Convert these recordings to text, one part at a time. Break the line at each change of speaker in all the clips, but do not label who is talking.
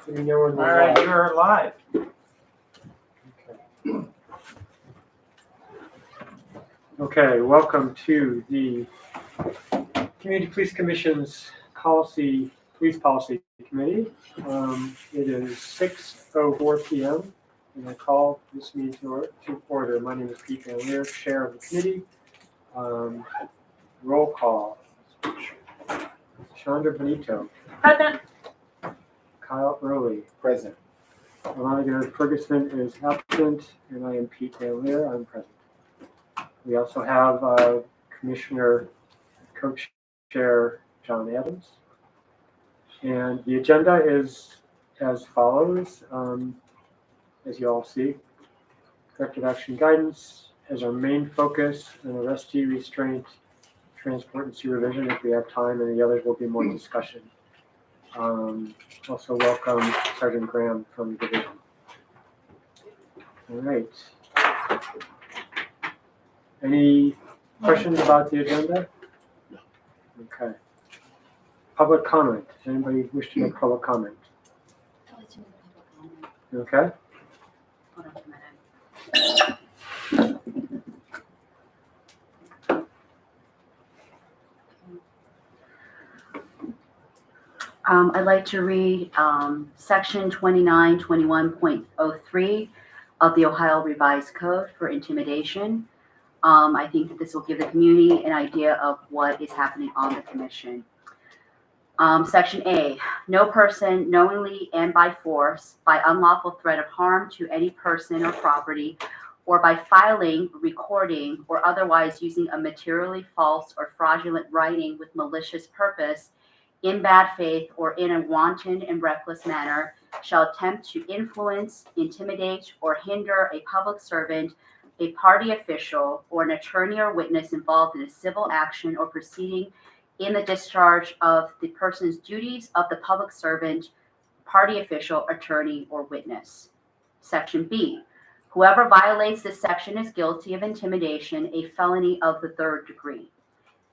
Let me know when
All
we're
right,
live.
you're live.
Okay, welcome to the Community Police Commission's Police Policy Committee. It is 6:04 p.m. and I call this meeting to order. My name is Pete Van Leer, Chair of the committee. Roll call. Chandra Benito,
Present.
Kyle Early,
Present.
Veronica Ferguson is absent, and I am Pete Van Leer. I'm present. We also have Commissioner Co-Chair John Adams. And the agenda is as follows, as you all see. Corrective action guidance as our main focus, and arrestee restraint, transport and supervision if we have time, and the others will be more discussion. Also welcome Sergeant Graham from the division. All right. Any questions about the agenda? Okay. Public comment. Does anybody wish to make public comment? Okay.
Hold on a minute. I'd like to read section 2921.03 of the Ohio Revised Code for intimidation. I think that this will give the community an idea of what is happening on the commission. Section A, no person knowingly and by force, by unlawful threat of harm to any person or property, or by filing, recording, or otherwise using a materially false or fraudulent writing with malicious purpose, in bad faith or in a wanton and reckless manner, shall attempt to influence, intimidate, or hinder a public servant, a party official, or an attorney or witness involved in a civil action or proceeding in the discharge of the person's duties of the public servant, party official, attorney, or witness. Section B, whoever violates this section is guilty of intimidation, a felony of the third degree.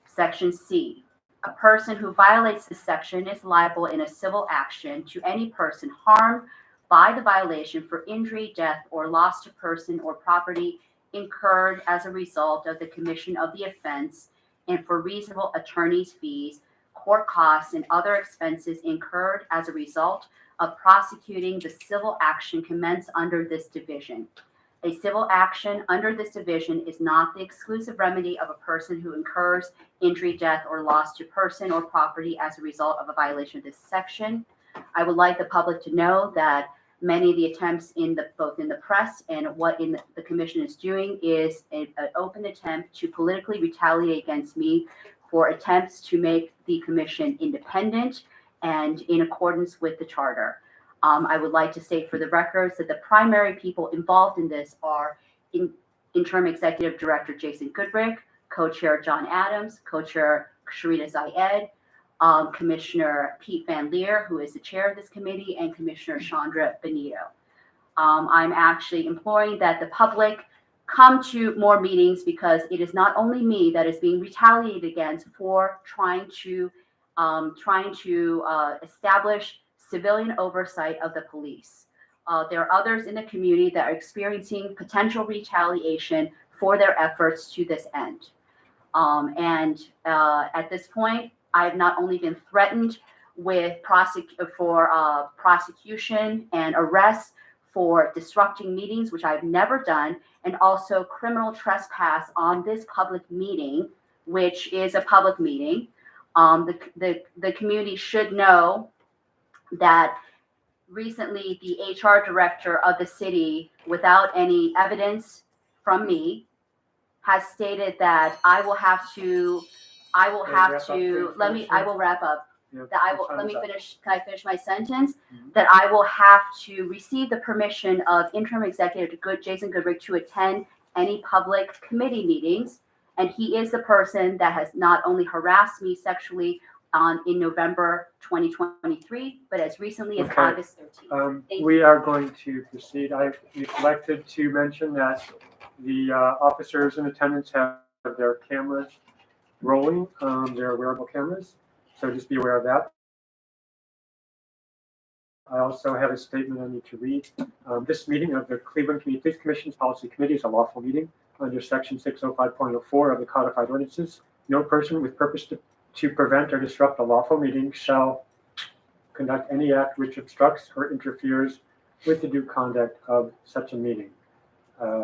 Section C, a person who violates this section is liable in a civil action to any person harmed by the violation for injury, death, or loss to person or property incurred as a result of the commission of the offense, and for reasonable attorney's fees, court costs, and other expenses incurred as a result of prosecuting the civil action commenced under this division. A civil action under this division is not the exclusive remedy of a person who incurs injury, death, or loss to person or property as a result of a violation of this section. I would like the public to know that many of the attempts both in the press and what the commission is doing is an open attempt to politically retaliate against me for attempts to make the commission independent and in accordance with the charter. I would like to state for the records that the primary people involved in this are interim executive director Jason Goodrick, co-chair John Adams, co-chair Sharita Zayed, Commissioner Pete Van Leer, who is the chair of this committee, and Commissioner Chandra Benito. I'm actually imploring that the public come to more meetings because it is not only me that is being retaliated against for trying to establish civilian oversight of the police. There are others in the community that are experiencing potential retaliation for their efforts to this end. At this point, I have not only been threatened with prosecution and arrest for disrupting meetings, which I've never done, and also criminal trespass on this public meeting, which is a public meeting. The community should know that recently the HR director of the city, without any evidence from me, has stated that I will wrap up. Can I finish my sentence?
Mhm.
That I will have to receive the permission of interim executive Jason Goodrick to attend any public committee meetings. And he is the person that has not only harassed me sexually in November 2023, but as recently as
Okay.
August 13th.
We are going to proceed. I neglected to mention that the officers in attendance have their cameras rolling, their wearable cameras. So just be aware of that. I also have a statement I need to read. This meeting of the Cleveland Community Police Commission's Policy Committee is a lawful meeting under Section 605.04 of the Codified Ordinances. No person with purpose to prevent or disrupt a lawful meeting shall conduct any act which obstructs or interferes with the due conduct of such a meeting.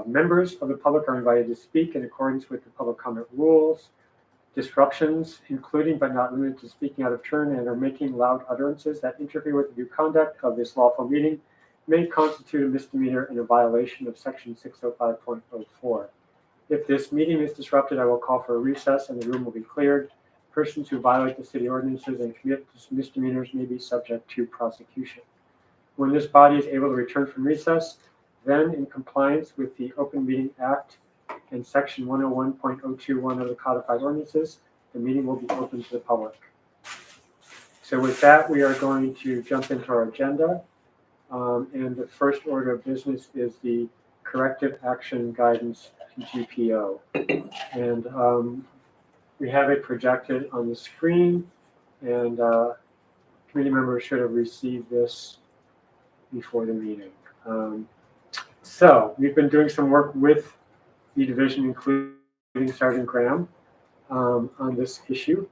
Members of the public are invited to speak in accordance with the public comment rules. Disruptions, including but not limited to speaking out of turn and or making loud utterances that interfere with the due conduct of this lawful meeting, may constitute a misdemeanor and a violation of Section 605.04. If this meeting is disrupted, I will call for a recess and the room will be cleared. Persons who violate the city ordinances and commit misdemeanors may be subject to prosecution. When this body is able to return from recess, then in compliance with the Open Meeting Act and Section 101.021 of the Codified Ordinances, the meeting will be open to the public. So with that, we are going to jump into our agenda. And the first order of business is the corrective action guidance GPO. And we have it projected on the screen, and committee members should have received this before the meeting. So we've been doing some work with the division, including Sergeant Graham, on this issue.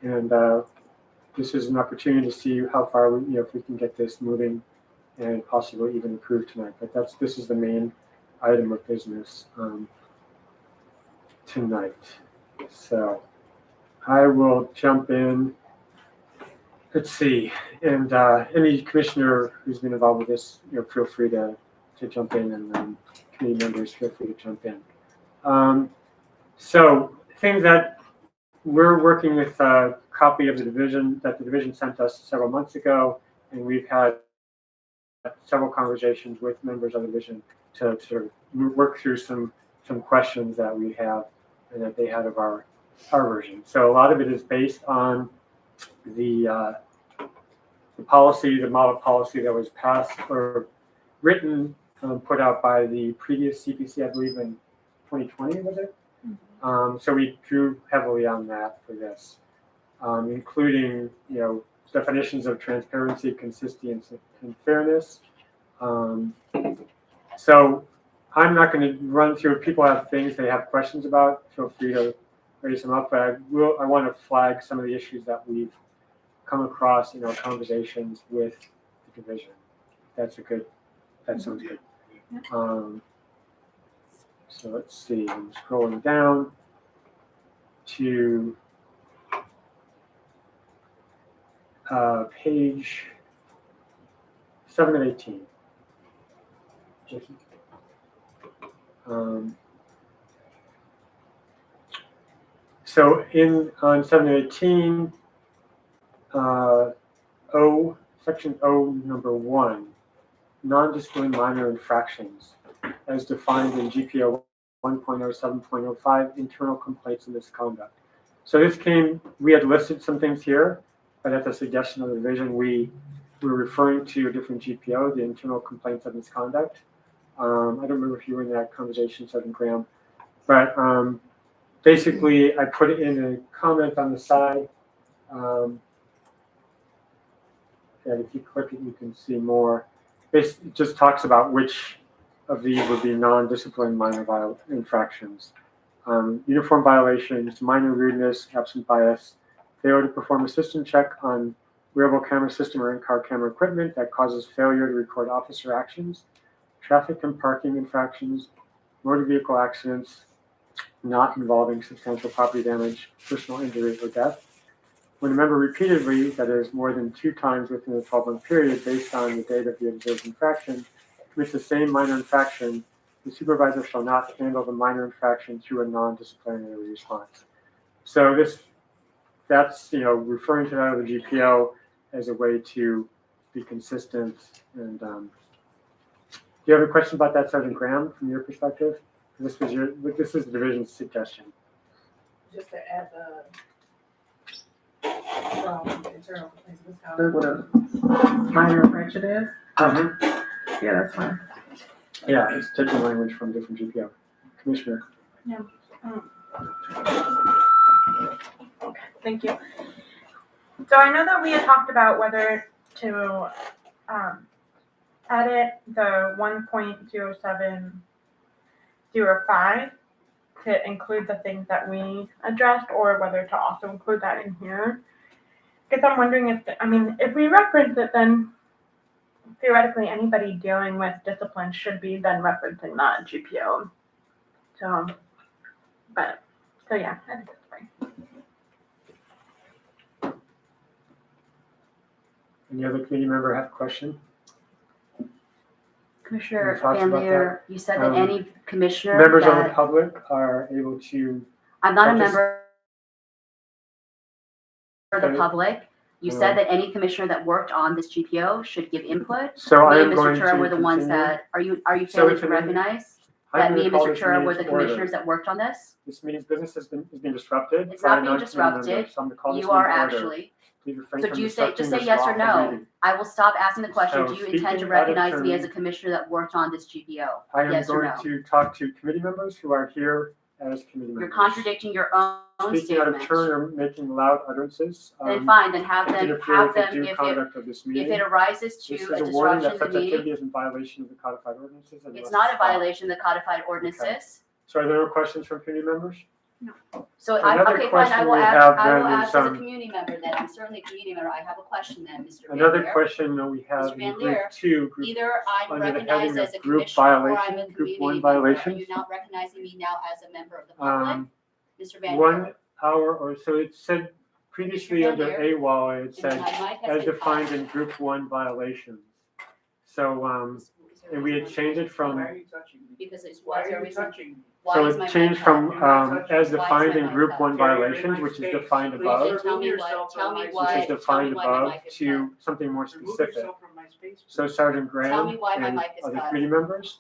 And this is an opportunity to see how far we, if we can get this moving and possibly even approved tonight. But this is the main item of business tonight. So I will jump in. Let's see, and any commissioner who's been involved with this, feel free to jump in, and committee members feel free to jump in. So things that we're working with a copy of the division that the division sent us several months ago, and we've had several conversations with members of the division to sort of work through some questions that we have and that they had of our version. So a lot of it is based on the policy, the model policy that was passed or written, put out by the previous CPC, I believe in 2020, was it? Mm-hmm. So we drew heavily on that for this, including, definitions of transparency, consistency, and fairness. So I'm not going to run through. If people have things they have questions about, feel free to raise them up. But I want to flag some of the issues that we've come across in our conversations with the division. That sounds good. So let's see, I'm scrolling down to page 7 of 18. So on 7 of 18, section O, number 1, non-disciplinary minor infractions, as defined in GPO 1.07.05, internal complaints and misconduct. So we had listed some things here, but at the suggestion of the division, we were referring to a different GPO, the internal complaints of misconduct. I don't remember if you were in that conversation, Sergeant Graham, but basically I put it in a comment on the side. And if you click it, you can see more. It just talks about which of these would be non-disciplined minor infractions. Uniform violations, minor rudeness, absent bias, failure to perform a system check on wearable camera system or in-car camera equipment that causes failure to record officer actions, traffic and parking infractions, motor vehicle accidents not involving substantial property damage, personal injury, or death. When a member repeatedly, that is more than 2 times within a 12-month period based on the date of the observed infraction, commits the same minor infraction, the supervisor shall not handle the minor infraction through a non-disciplinary response. So that's referring to that of the GPO as a way to be consistent. And do you have a question about that, Sergeant Graham, from your perspective? This is the division's suggestion.
Just to add from internal complaints misconduct, what a minor infraction is. Yeah, that's fine.
Yeah, it's taking language from different GPO. Commissioner.
Yeah. Okay, thank you. So I know that we had talked about whether to edit the 1.0705 to include the things that we addressed, or whether to also include that in here. Because I'm wondering if we reference it, then theoretically anybody dealing with discipline should be then referencing that GPO. So yeah, I think that's fine.
Any other committee member have a question?
Commissioner
Any thoughts
Van
about
Leer, you said that any commissioner
Members of the
that,
public are able to,
I'm not a
partic-
member of the
Okay.
public. You said that any commissioner that worked on this GPO should give input.
so I
Me
am
and
going
Mr.
to
Chura were the ones
continue.
that, are you
So
failing
if
to
it-
recognize
I'm
that me
gonna
and
call
Mr.
this
Chura
meeting
were the
to order.
commissioners that worked on this?
This meeting's business has been disrupted.
It's
by
not being
non-committee
disrupted.
members, so I'm gonna call this
You are
meeting to order.
actually.
Please refrain
So
from
do you say, just
disrupting
say
this
yes or
lawful
no?
meeting.
I will stop asking the question.
So
Do you intend to
speaking out of
recognize me
turn-
as a commissioner that worked on this GPO?
I am
Yes or
going
no?
to talk to committee members who are here as committee members.
You're contradicting your own
Speaking out of
statement.
turn or making loud utterances.
Then fine, then have them,
interfere with the due
if
conduct of this meeting.
it arises to
This is
a
a warning
disruption
that
of
such
the meeting,
activity is in violation of the codified ordinances. and
it's
must
not a
stop.
violation of the codified ordinances.
So are there no questions from committee members?
So
Another
okay, fine,
question
I will
we
ask,
have
I will
then
ask
is,
as a community member then, I'm certainly a community member, I have a question then, Mr. Van
Another
Leer.
question that we have
Mr.
in
Van
group
Leer,
2, group
Either I'm
under the
recognized
heading
as
of
a
group
commissioner or I'm a
violation, group
community
1
member. Are
violations.
you not recognizing me now as a member of the public? Mr. Van Leer?
1 hour or so it said previously
Mr.
under
Van Leer,
AWOL, it
And
said
my mic has
as
been
defined
paused.
in group 1 violations. So, and we had changed it from,
Why are you touching me?
Because it's,
Why
what's
are
your
you
reason?
touching me?
Why
so
is my
it
mic
changed
cut?
from as
Why is
defined
my
in
mic
group
cut?
1
Carry your
violations,
mic
which is
space.
defined
Please
above,
remove
Tell me
yourself
tell
from
me
my
which
why-
is
space.
defined
tell me why my
above
mic is
to something more
Remove
specific.
yourself from my space.
So
please.
Sergeant Graham
Tell me why my
and
mic is
other
cut.
committee members.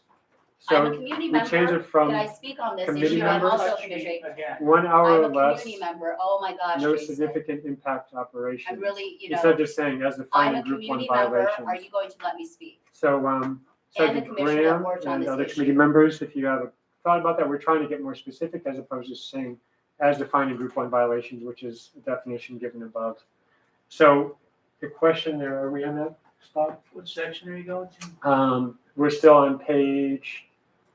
I'm a
So
community
we changed
member,
it from
can I speak on this
committee
issue? I'm
members-
also a
Touch me
commissioner.
again.
1 hour
I'm
or
a
less,
community member, oh my gosh,
no
Jason.
significant impact to operations.
I'm really,
Instead of just saying as
I'm
defined
a
in group 1
community member,
violations.
are you going to let me speak?
So,
And the
Sergeant
commissioner that
Graham
worked on
and
this
other
issue.
committee members, if you have a thought about that, we're trying to get more specific as opposed to saying as defined in group 1 violations, which is the definition given above. So the question there, are we on that spot?
What section are you going to?
We're still on page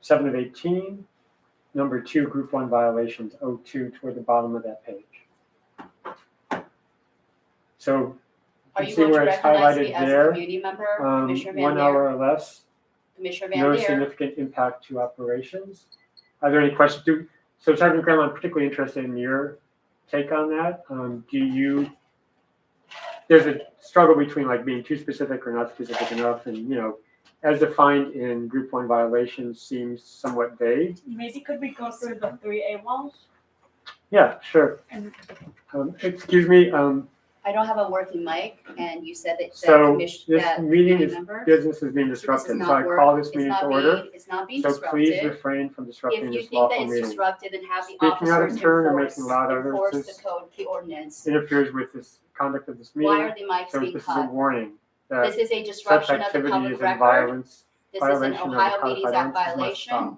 7 of 18, number 2, group 1 violations, 02, toward the bottom of that page. So
Are
you
you
see
going to
where it's
recognize me
highlighted
as a
there,
community member, Commissioner Van
1
Leer?
hour or less,
Commissioner
no
Van Leer,
significant impact to operations. Are there any questions? So Sergeant Graham, I'm particularly interested in your take on that. There's a struggle between like being too specific or not specific enough, and as defined in group 1 violations seems somewhat vague.
Maybe could we go through the 3 AWOLs?
Yeah, sure. Excuse me,
I don't have a working mic, and you said that
so
that
this meeting
community
is,
member.
business is being
So this is
disrupted, so
not
I
work-
call this
it's
meeting
not
to order.
being- It's not being
So please
disrupted.
refrain from disrupting
If you
this
think that
lawful
it's
meeting.
disrupted, then have the
Speaking out of
officers
turn or
enforce
making loud
the
utterances
code, the ordinance.
interferes with this conduct of this
Why
meeting.
are the mics
So
being
this is a
cut?
warning
This
that
is a
such
disruption of the
activity
public
is in
record.
violence,
This is an
violation of the
Ohio Meetings
codified
Act
ordinances must stop.
violation.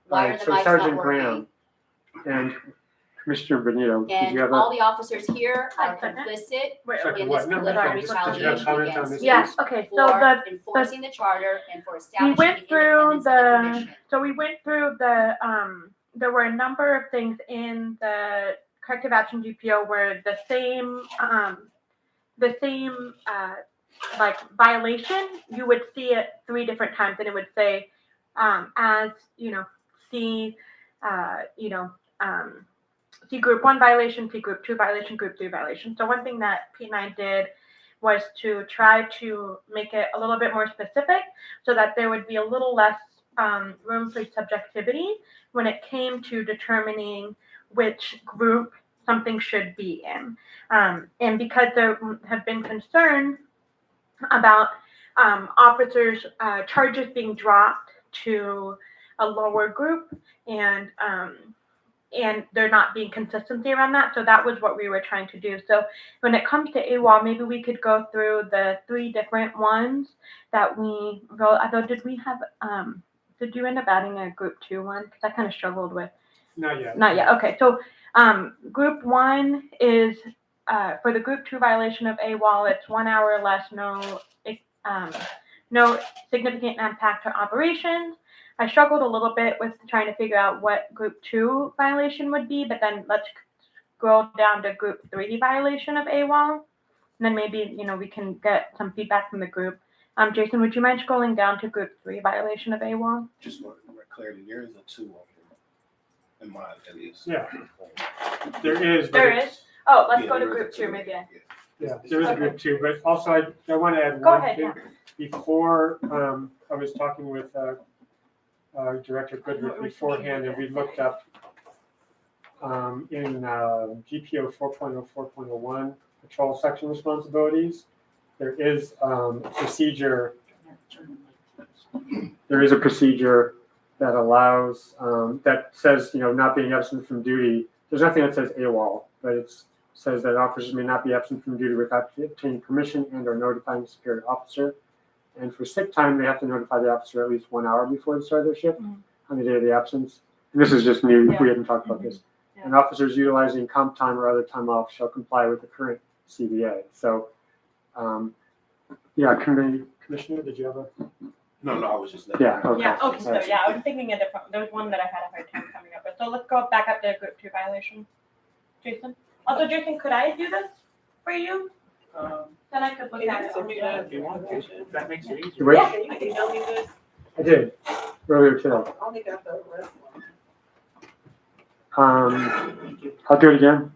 Why are
Alright,
the
so
mics not
Sergeant
working?
Graham and Commissioner Benito, did
And
you have
all
a?
the officers here are
Second.
complicit
Wait,
Second
in
what?
this
No,
political
sorry,
did you have
retaliation
comments on
against
this?
me
Yes, okay, so
for enforcing the charter and for
we
establishing
went
the
through
independence of the commission.
there were a number of things in the corrective action GPO where the same like violation, you would see it 3 different times, and it would say, as see, see group 1 violation, see group 2 violation, group 3 violation. So one thing that Pete and I did was to try to make it a little bit more specific so that there would be a little less room for subjectivity when it came to determining which group something should be in. And because there have been concerns about officers' charges being dropped to a lower group, and there not being consistency around that. So that was what we were trying to do. So when it comes to AWOL, maybe we could go through the 3 different ones that we wrote. Although, did you end up adding a group 2 one? Because I kind of struggled with.
Not yet.
Not yet. Okay. So group 1 is for the group 2 violation of AWOL. It's 1 hour or less, no no significant impact to operations. I struggled a little bit with trying to figure out what group 2 violation would be, but then let's scroll down to group 3 violation of AWOL. And then maybe, we can get some feedback from the group. Jason, would you mind scrolling down to group 3 violation of AWOL?
Just for clarity, there is a 2 on here. In mine, at least.
Yeah. There is. but
There
it's-
is? Oh, let's
Yeah,
go to
there is a
group 2
2.
maybe.
Yeah, there is a group 2, but also I want to add
Go
one
ahead,
thing. Before, I was talking with Director Goodrich beforehand, and we looked up in GPO 4.0, 4.01, patrol section responsibilities, there is a procedure that allows, that says, not being absent from duty. There's nothing that says AWOL, but it says that officers may not be absent from duty without obtaining permission and or notifying the superior officer. And for sick time, they have to notify the officer at least 1 hour before the start of their shift on the day of the absence. And this is just new. We hadn't talked about this.
Yeah.
And officers utilizing comp time or other time off shall comply with the current CBA. So, Commissioner, did you have a?
No, I was just letting.
Yeah, okay.
Yeah, okay, so
Alright.
yeah, I was thinking a different, there was one that I had a hard time coming up with. So let's go back up to group 2 violation. Jason? Also, Jason, could I do this for you? Then I could look at it.
If you want to, that makes it easier.
Which?
Yeah.
I can tell me this.
I did earlier today.
I only got the rest one.
Thank you.
I'll do it again.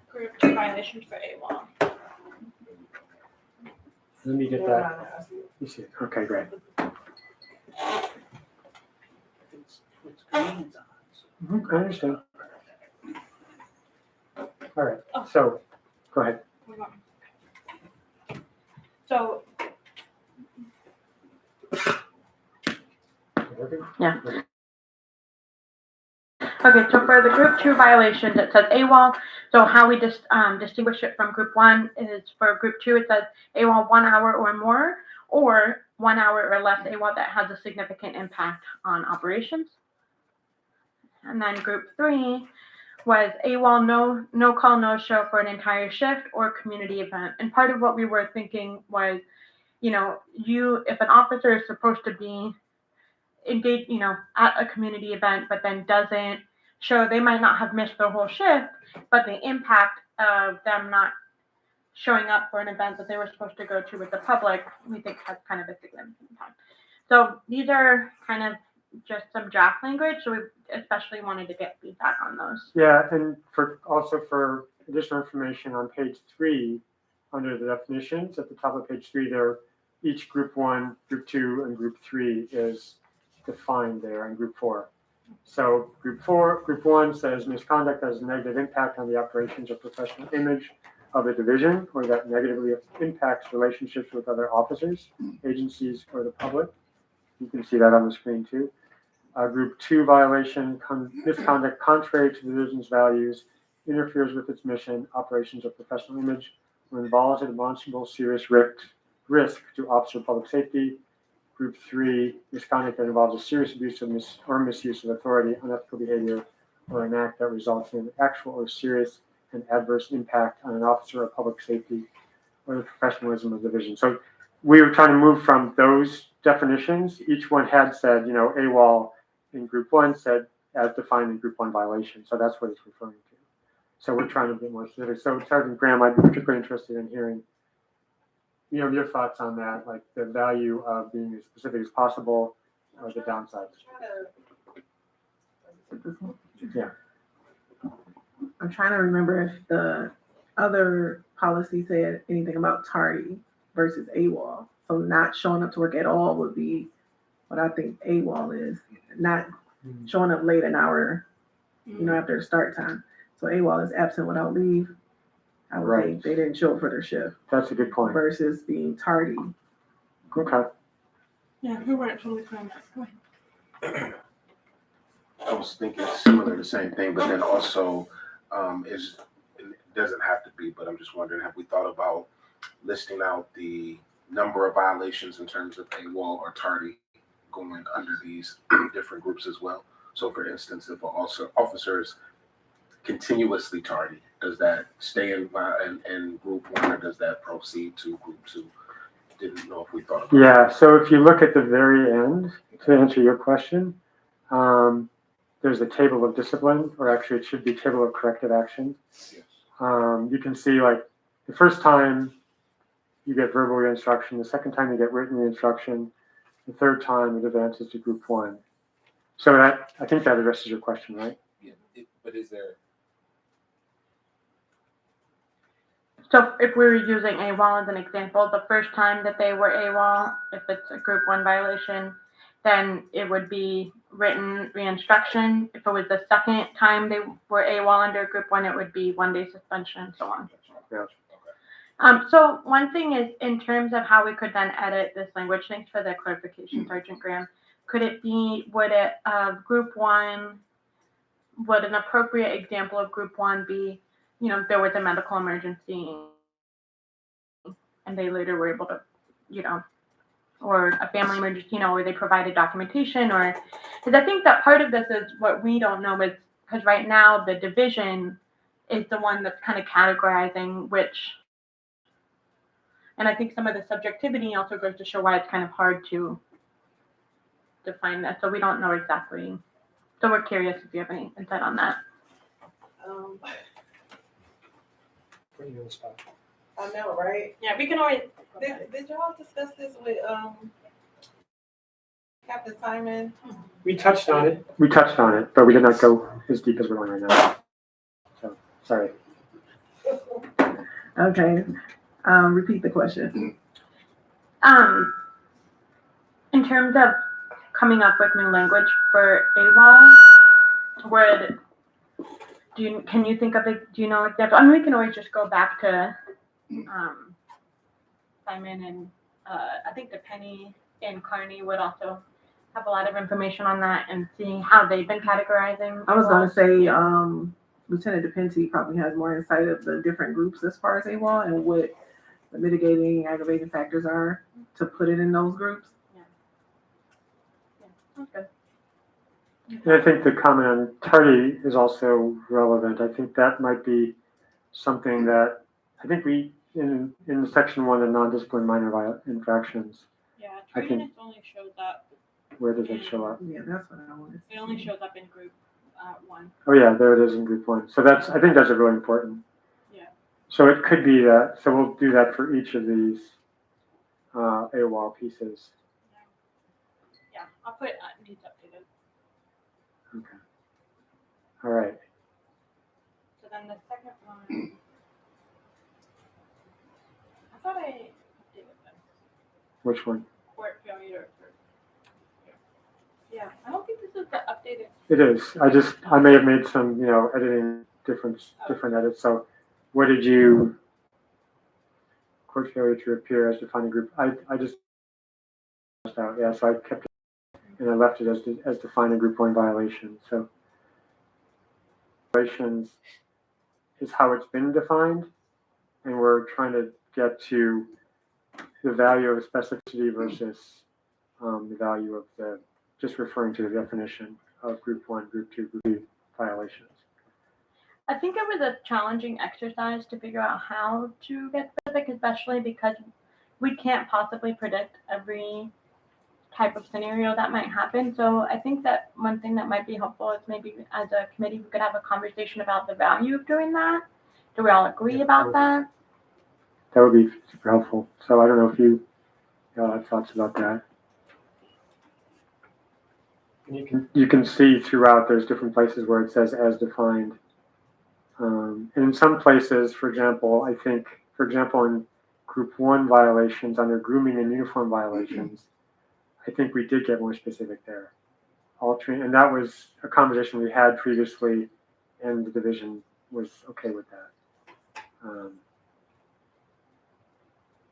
Group 2 violations for AWOL.
Let me get that. You see it. Okay, great.
It's green on, so.
I understand. All right, so, go ahead.
Hold on. So, yeah. Okay, so for the group 2 violations, it says AWOL. So how we distinguish it from group 1 is for group 2, it says AWOL 1 hour or more, or 1 hour or less AWOL that has a significant impact on operations. And then group 3 was AWOL no call, no show for an entire shift or community event. And part of what we were thinking was, if an officer is supposed to be engaged, at a community event, but then doesn't show, they might not have missed their whole shift, but the impact of them not showing up for an event that they were supposed to go to with the public, we think has kind of a significant impact. So these are kind of just some draft language, so we especially wanted to get feedback on those.
Yeah, and for additional information on page 3, under the definitions, at the top of page 3, there, each group 1, group 2, and group 3 is defined there in group 4. So group 1 says misconduct has a negative impact on the operations or professional image of a division, or that negatively impacts relationships with other officers, agencies, or the public. You can see that on the screen too. Group 2 violation, misconduct contrary to the division's values, interferes with its mission, operations, or professional image, or involves a demonstrable serious risk to officer public safety. Group 3, misconduct that involves a serious abuse or misuse of authority, unethical behavior, or an act that results in actual or serious and adverse impact on an officer or public safety or the professionalism of the division. So we were trying to move from those definitions. Each one had said, AWOL in group 1 said as defined in group 1 violation. So that's what it's referring to. So we're trying to get more specific. So Sergeant Graham, I'd be particularly interested in hearing your thoughts on that, like the value of being as specific as possible, or the downsides. Yeah.
I'm trying to remember if the other policy said anything about tardy versus AWOL. So not showing up to work at all would be what I think AWOL is. Not showing up late an hour, after the start time. So AWOL is absent without leave. I would
Right.
think they didn't show up for their shift
That's a good point.
versus being tardy.
Okay.
Yeah, we weren't totally clear on that. Go ahead.
I was thinking similar, the same thing, but then also it doesn't have to be, but I'm just wondering, have we thought about listing out the number of violations in terms of AWOL or tardy going under these different groups as well? So for instance, if an officer is continuously tardy does that stay in group one, or does that proceed to group two? Didn't know if we thought about
Yeah, so if you look at the very end, to answer your question, there's a table of discipline, or actually it should be table of corrective action.
Yes.
You can see like the first time you get verbal reinstruction, the second time you get written reinstruction, the third time it advances to group one. So that, I think that addresses your question, right?
Yeah, but is there?
So if we were using AWOL as an example, the first time that they were AWOL, if it's a group one violation, then it would be written reinstruction. If it was the second time they were AWOL under group one, it would be 1 day suspension and so on.
Yeah.
So one thing is in terms of how we could then edit this language, thanks for the clarification, Sergeant Graham. Would it, group one, would an appropriate example of group one be, you know, there was a medical emergency and they later were able to, you know, or a family emergency, you know, where they provided documentation, or, because I think that part of this is what we don't know is, because right now the division is the one that's kind of categorizing which, and I think some of the subjectivity also goes to show why it's kind of hard to define that. So we don't know exactly. So we're curious if you have any insight on that.
Putting you on the spot.
I know, right?
Yeah, we can always.
Did y'all discuss this with, Captain Simon?
We touched on it. We touched on it, but we did not go as deep as we're going right now. So, sorry.
Okay, repeat the question.
In terms of coming up with new language for AWOL, can you think of do you know example? I mean, we can always just go back to Simon and I think the Penny and Carney would also have a lot of information on that and seeing how they've been categorizing.
I was gonna
AWOL.
say, Lieutenant DePenty probably has more insight of the different groups as far as AWOL and what the mitigating, aggravating factors are to put it in those groups.
Sounds good.
And I think the comment on tardy is also relevant. I think that might be something that, I think we, in section one, the non-disciplined minor infractions,
Yeah,
I think-
tardiness only shows up.
where does it show up?
Yeah, that's what I wanted.
It only shows up in group one.
Oh yeah, there it is in group one. So I think that's a really important.
Yeah.
So it could be that, so we'll do that for each of these AWOL pieces.
Yeah, I'll put needs updated.
Okay. All right.
So then the second one. I thought I updated this.
Which one?
Court failure. Yeah, I don't think this is the updated.
It is. I may have made some, editing different edits. So what did you, court failure to appear as defined group? I just, out. Yeah, so I kept it and I left it as defined in group one violation. So violations is how it's been defined. And we're trying to get to the value of specificity versus the value of just referring to the definition of group one, group two, group three violations.
I think it was a challenging exercise to figure out how to get specific, especially because we can't possibly predict every type of scenario that might happen. So I think that one thing that might be helpful is maybe as a committee, we could have a conversation about the value of doing that. Do we all agree about that?
That would be super helpful. So I don't know if you have thoughts about that. And you can see throughout there's different places where it says as defined. And in some places, for example, in group one violations under grooming and uniform violations, I think we did get more specific there. And that was a conversation we had previously, and the division was okay with that.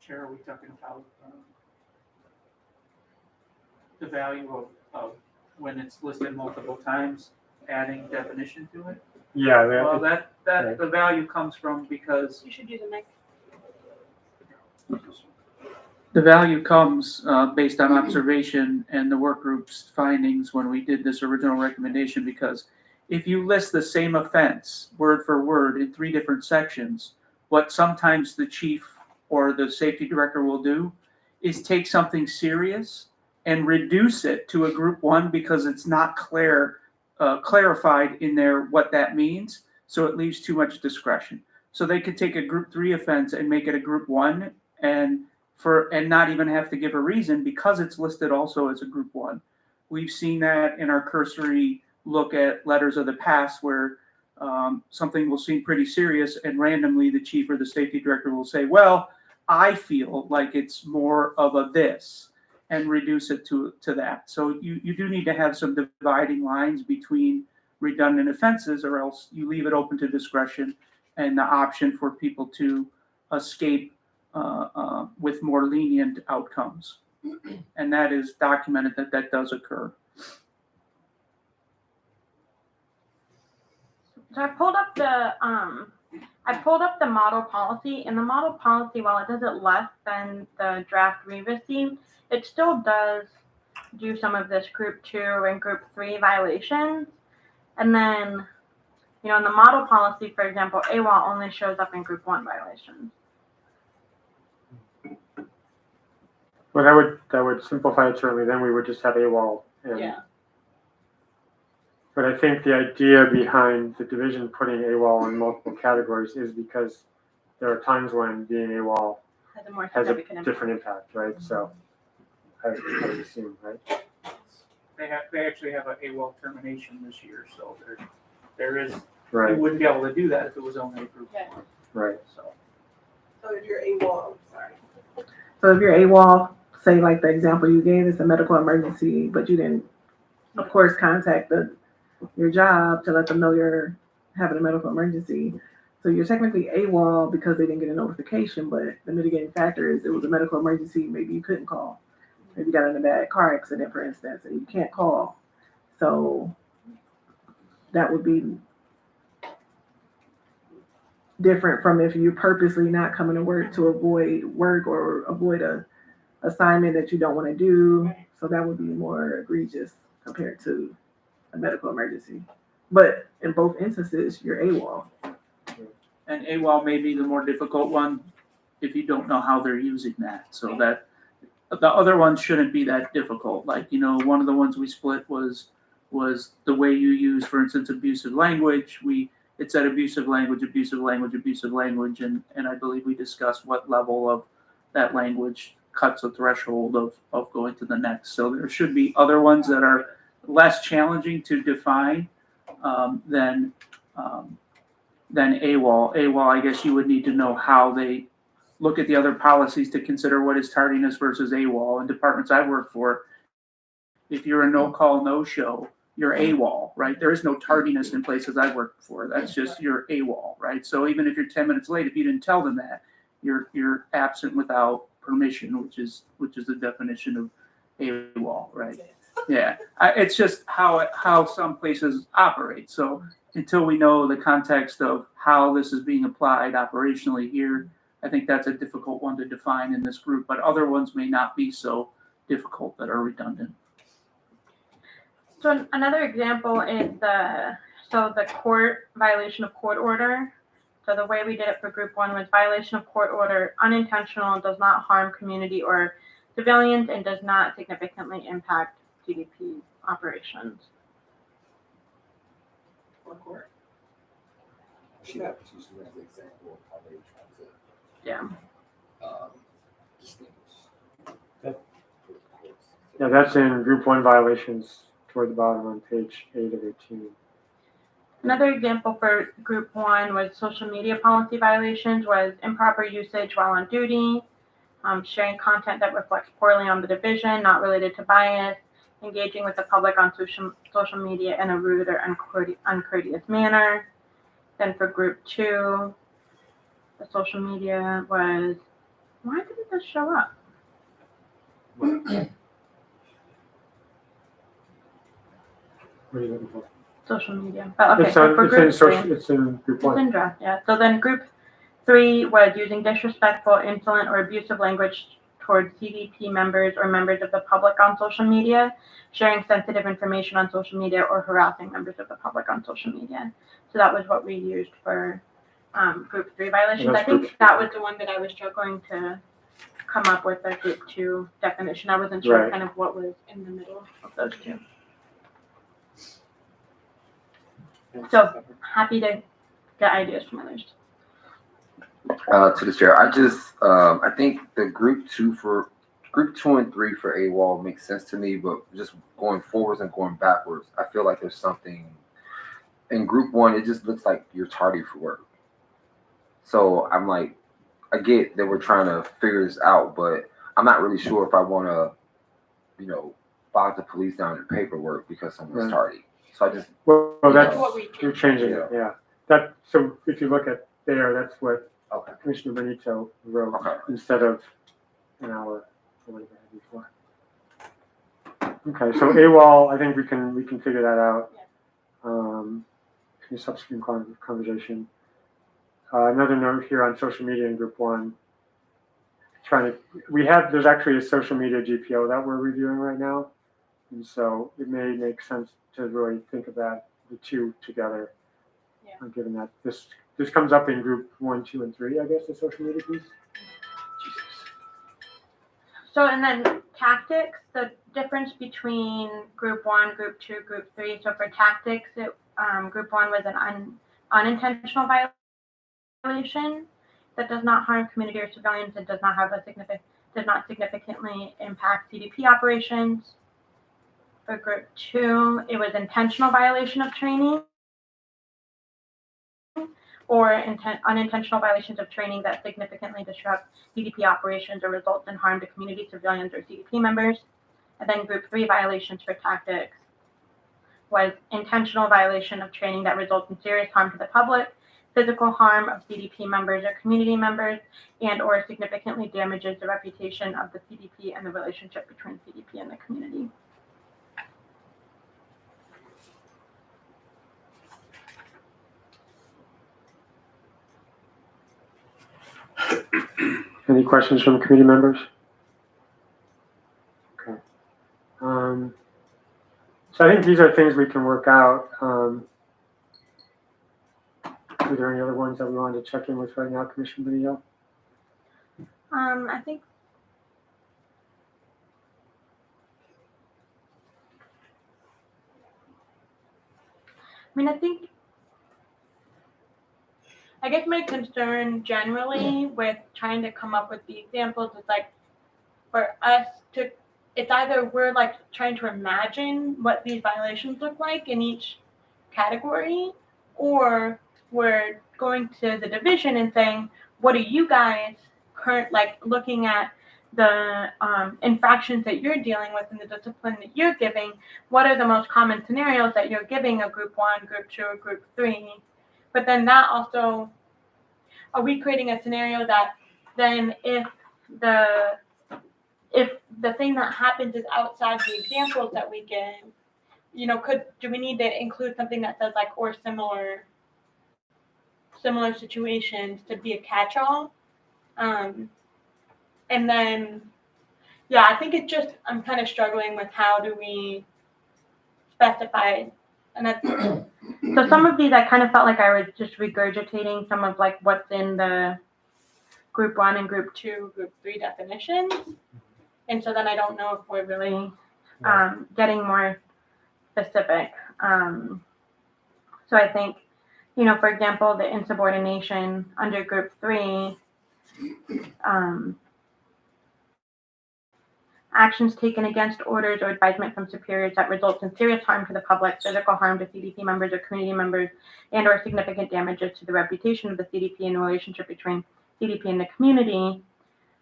Chair, are we talking about the value of when it's listed multiple times, adding definition to it?
Yeah.
Well, that
right.
the value comes from because
You should use a mic.
the value comes based on observation and the work group's findings when we did this original recommendation, because if you list the same offense word for word in 3 different sections, what sometimes the chief or the safety director will do is take something serious and reduce it to a group 1 because it's not clarified in there what that means. So it leaves too much discretion. So they could take a group 3 offense and make it a group 1 and not even have to give a reason because it's listed also as a group 1. We've seen that in our cursory look at letters of the past where something will seem pretty serious and randomly the chief or the safety director will say, well, I feel like it's more of a this, and reduce it to that. So you do need to have some dividing lines between redundant offenses, or else you leave it open to discretion and the option for people to escape with more lenient outcomes. And that is documented that does occur.
So I pulled up the model policy. In the model policy, while it does it less than the draft we received, it still does do some of this group 2 and group 3 violations. And then, in the model policy, for example, AWOL only shows up in group 1 violations.
Well, that would simplify it certainly. Then we would just have AWOL. But I think the idea behind the division putting AWOL in multiple categories is because there are times when being AWOL
Has a more
has a
significant
different impact, right? So I would assume, right?
They actually have an AWOL termination this year, so there is,
Right,
you wouldn't be able to do that if it was only a group 1.
right.
So.
So if you're AWOL, So if you're AWOL, say like the example you gave is a medical emergency, but you didn't, of course, contact your job to let them know you're having a medical emergency. So you're technically AWOL because they didn't get a notification, but the mitigating factor is it was a medical emergency. Maybe you couldn't call. Maybe you got in a bad car accident, for instance, and you can't call. So that would be different from if you're purposely not coming to work to avoid work or avoid a assignment that you don't want to do. So that would be more egregious compared to a medical emergency. But in both instances, you're AWOL.
And AWOL may be the more difficult one if you don't know how they're using that. So that the other ones shouldn't be that difficult. Like, one of the ones we split was the way you use, for instance, abusive language. It said abusive language, and I believe we discussed what level of that language cuts a threshold of going to the next. So there should be other ones that are less challenging to define than AWOL. AWOL, I guess you would need to know how they look at the other policies to consider what is tardiness versus AWOL. In departments I've worked for, if you're a no-call, no-show, you're AWOL, right? There is no tardiness in places I've worked for. That's just you're AWOL, right? So even if you're 10 minutes late, if you didn't tell them that, you're absent without permission, which is the definition of AWOL, right? Yeah, it's just how some places operate. So until we know the context of how this is being applied operationally here, I think that's a difficult one to define in this group. But other ones may not be so difficult that are redundant.
So another example is the court violation of court order. So the way we did it for group 1 was violation of court order, unintentional, does not harm community or civilians, and does not significantly impact CDP operations.
She had to use an example of how they try to
Yeah.
distinguish.
Yeah, that's in group 1 violations toward the bottom on page 8 of 18.
Another example for group 1 was social media policy violations was improper usage while on duty, sharing content that reflects poorly on the division, not related to bias, engaging with the public on social media in a rude or uncourteous manner. Then for group 2, the social media was, why didn't this show up?
What are you looking for?
Social media. Okay, so for group 3.
It's in group
It's
1.
in draft, yeah. So then group 3 was using disrespectful, insolent, or abusive language towards CDP members or members of the public on social media, sharing sensitive information on social media, or harassing members of the public on social media. So that was what we used for group 3 violations.
And
I
that's group
think that was the one that I was struggling to come up with a group 2 definition. I wasn't sure
Right.
kind of what was in the middle of those two. So happy to get ideas from others.
To the chair, I think the group 2 and 3 for AWOL makes sense to me, but just going forwards and going backwards, I feel like there's something in group 1. It just looks like you're tardy for work. So I'm like, I get that we're trying to figure this out, but I'm not really sure if I want to, bog the police down in paperwork because someone's
Right.
tardy. So I just,
Well,
That's
that's,
what we
you're
changed.
changing it, yeah. That, so if you look at there, that's what
okay.
Commissioner Benito wrote
Okay.
instead of an hour or whatever it had before. Okay, so AWOL, I think we can figure that out. In a subsequent conversation. Another note here on social media in group 1. There's actually a social media GPO that we're reviewing right now. And so it may make sense to really think about the two together.
Yeah.
Given that this comes up in group 1, 2, and 3, I guess, the social media piece.
So, and then tactics, the difference between group 1, group 2, group 3. So for tactics, group 1 was an unintentional violation that does not harm community or civilians and does not significantly impact CDP operations. For group 2, it was intentional violation of training or unintentional violations of training that significantly disrupt CDP operations or result in harm to community, civilians, or CDP members. And then group 3 violations for tactics was intentional violation of training that results in serious harm to the public, physical harm of CDP members or community members, and or significantly damages the reputation of the CDP and the relationship between CDP and the community.
Any questions from committee members? Okay. So I think these are things we can work out. Are there any other ones that we wanted to check in with right now, Commissioner Benito?
I think I guess my concern generally with trying to come up with the examples is like for us to, it's either we're like trying to imagine what these violations look like in each category, or we're going to the division and saying, what are you guys looking at the infractions that you're dealing with and the discipline that you're giving? What are the most common scenarios that you're giving a group 1, group 2, or group 3? But then that also, are we creating a scenario that then if the thing that happens is outside the examples that we give, do we need to include something that says like, or similar situations to be a catch-all? And then, yeah, I think I'm kind of struggling with how do we specify, and that's, so some of these I kind of felt like I was just regurgitating some of like what's in the group 1 and group 2, group 3 definitions. And so then I don't know if we're really getting more specific. So I think, for example, the insubordination under group 3, actions taken against orders or advisement from superiors that results in serious harm to the public, physical harm to CDP members or community members, and or significant damages to the reputation of the CDP and the relationship between CDP and the community.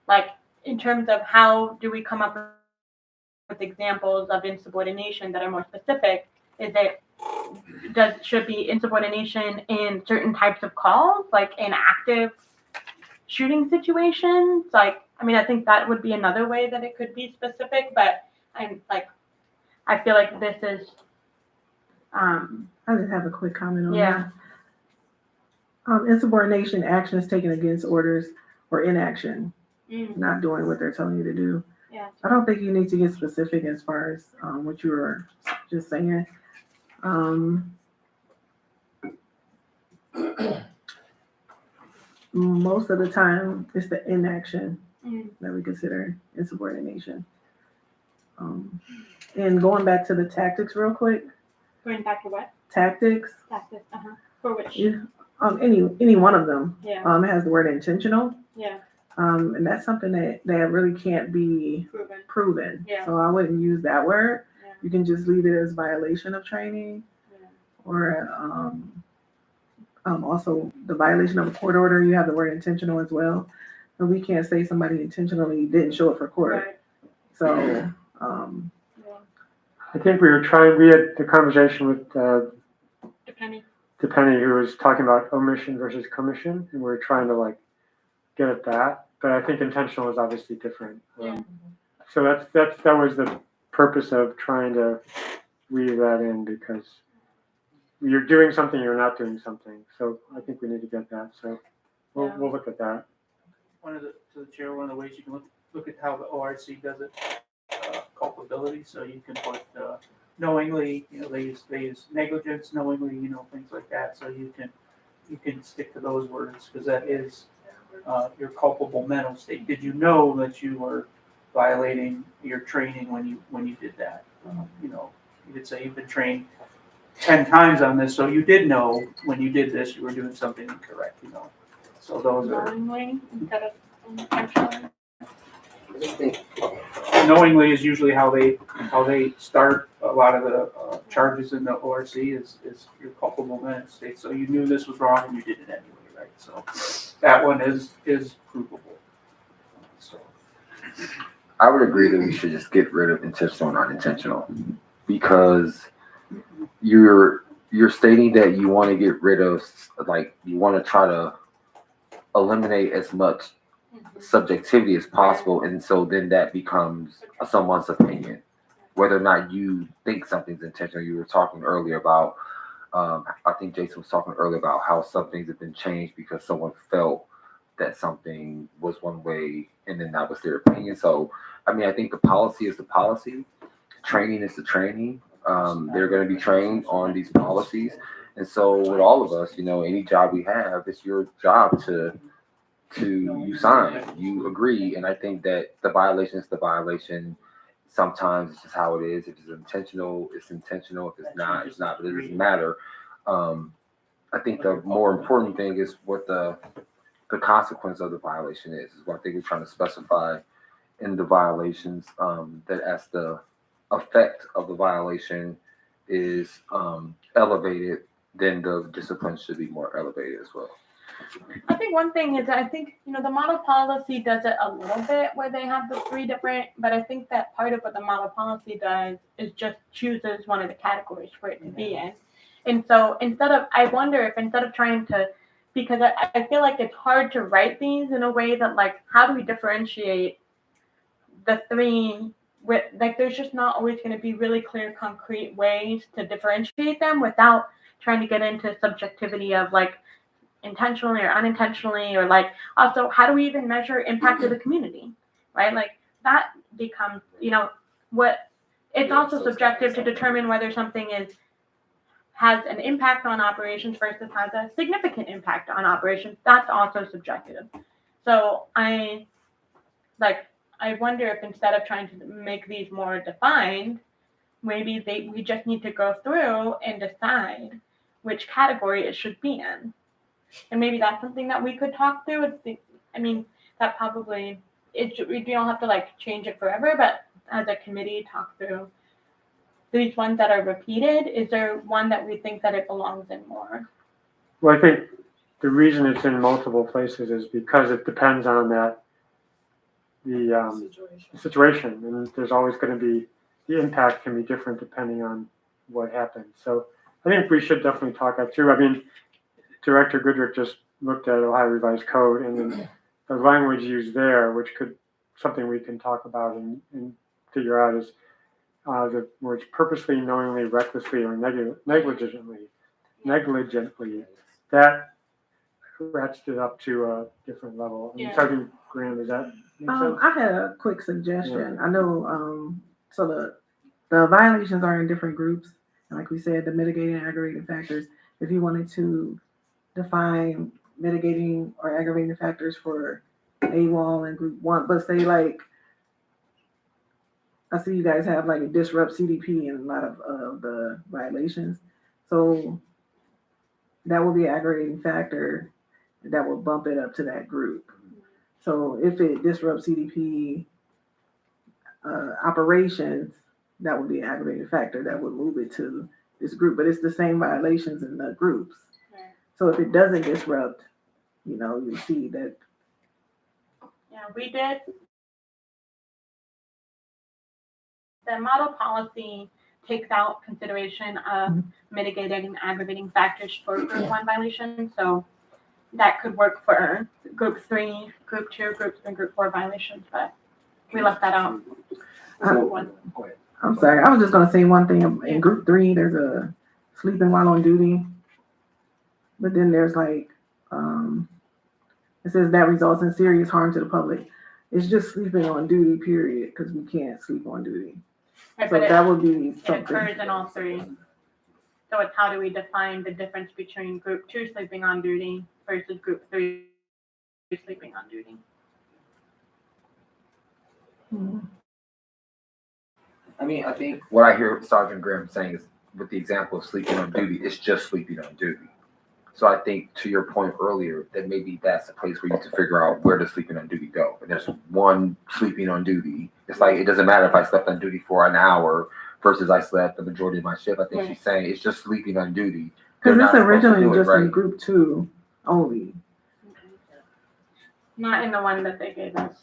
Like, in terms of how do we come up with examples of insubordination that are more specific, should be insubordination in certain types of calls, like in active shooting situations? I think that would be another way that it could be specific, but I feel like this is,
I just have a quick comment on
yeah.
that. Insubordination, actions taken against orders or inaction. not doing what they're telling you to do.
Yeah.
I don't think you need to get specific as far as what you were just saying. Most of the time, it's the inaction that we consider insubordination. And going back to the tactics real quick,
Going back to what?
tactics,
Tactics, for which?
yeah, any one of them,
Yeah,
it has the word intentional.
yeah,
And that's something that really can't be
proven.
proven.
Yeah.
So I wouldn't use that word.
Yeah.
You can just leave it as violation of training,
Yeah.
or also the violation of a court order. You have the word intentional as well, but we can't say somebody intentionally didn't show up for court.
Right.
So
Yeah.
I think we had the conversation with
Depending.
Depenny, who was talking about omission versus commission, and we were trying to like get at that. But I think intentional is obviously different.
Yeah.
So that was the purpose of trying to weave that in, because you're doing something, you're not doing something. So I think we need to get that. So we'll look at that.
To the chair, one of the ways you can look at how the ORC does it, culpability, so you can put knowingly, they use negligence, knowingly, things like that, so you can stick to those words, because that is your culpable mental state. Did you know that you were violating your training when you did that? You could say you've been trained 10 times on this, so you did know when you did this you were doing something incorrect, So those are
Knowingly instead of intentionally.
I just think,
knowingly is usually how they start a lot of the charges in the ORC is your culpable mental state. So you knew this was wrong and you did it anyway, right? So that one is provable. So
I would agree that we should just get rid of intentional and unintentional, because you're stating that you want to get rid of, like, you want to try to eliminate as much subjectivity as possible, and so then that becomes someone's opinion, whether or not you think something's intentional. You were talking earlier about, I think Jason was talking earlier about how some things have been changed because someone felt that something was one way, and then that was their opinion. So, I mean, I think the policy is the policy, training is the training. They're going to be trained on these policies, and so with all of us, any job we have, it's your job to you sign, you agree, and I think that the violation is the violation. Sometimes it's just how it is. If it's intentional, it's intentional. If it's not, it's not. But it doesn't matter. I think the more important thing is what the consequence of the violation is what I think we're trying to specify in the violations. That as the effect of the violation is elevated, then the discipline should be more elevated as well.
I think one thing is that I think, the model policy does it a little bit where they have the 3 different, but I think that part of what the model policy does is just chooses one of the categories for it to be in. And so I wonder if instead of trying to, because I feel like it's hard to write these in a way that, like, how do we differentiate the 3 with, like, there's just not always going to be really clear, concrete ways to differentiate them without trying to get into subjectivity of, like, intentionally or unintentionally, or like also how do we even measure impact to the community, right? Like that becomes, what it's also subjective to determine whether something has an impact on operations versus has a significant impact on operations. That's also subjective. So I wonder if instead of trying to make these more defined, maybe we just need to go through and decide which category it should be in. And maybe that's something that we could talk through. That probably, we don't have to like change it forever, but as a committee, talk through these ones that are repeated. Is there one that we think that it belongs in more?
Well, I think the reason it's in multiple places is because it depends on the situation, and there's always going to be, the impact can be different depending on what happens. So I think we should definitely talk that through. I mean, Director Goodrick just looked at Ohio Revised Code, and then the language used there, which could something we can talk about and figure out, is the words purposely, knowingly, recklessly, or negligently. That ratchets it up to a different level.
Yeah.
Sergeant Graham, is that Make sense?
I had a quick suggestion. I know, so the violations are in different groups. And like we said, the mitigating and aggravating factors. If you wanted to define mitigating or aggravating factors for AWOL and group one, but say like, I see you guys have like a disrupt CDP in a lot of the violations. So that will be an aggravating factor that will bump it up to that group. So if it disrupts CDP operations, that would be an aggravating factor that would move it to this group. But it's the same violations in the groups.
Right.
So if it doesn't disrupt, you see that.
Yeah, we did. The model policy takes out consideration of mitigating and aggravating factors for group one violations. So that could work for group 3, group 2, group 3, group 4 violations, but we left that out. Group one.
Go ahead.
I'm sorry, I was just gonna say one thing. In group 3, there's a sleeping while on duty. But then there's like, it says that results in serious harm to the public. It's just sleeping on duty, period, because we can't sleep on duty.
Right,
So
but
that would be
it
something.
occurs in all 3. So it's how do we define the difference between group 2 sleeping on duty versus group 3 sleeping on duty?
I mean, I think what I hear Sergeant Graham saying is, with the example of sleeping on duty, it's just sleeping on duty. So I think to your point earlier, that maybe that's a place where you have to figure out where does sleeping on duty go. And there's one sleeping on duty. It's like, it doesn't matter if I slept on duty for an hour versus I slept the majority of my shift. I think she's saying it's just sleeping on duty. They're
Because
not
it's
supposed to
originally
do it,
just
right?
in group 2 only.
Not in the one that they gave us.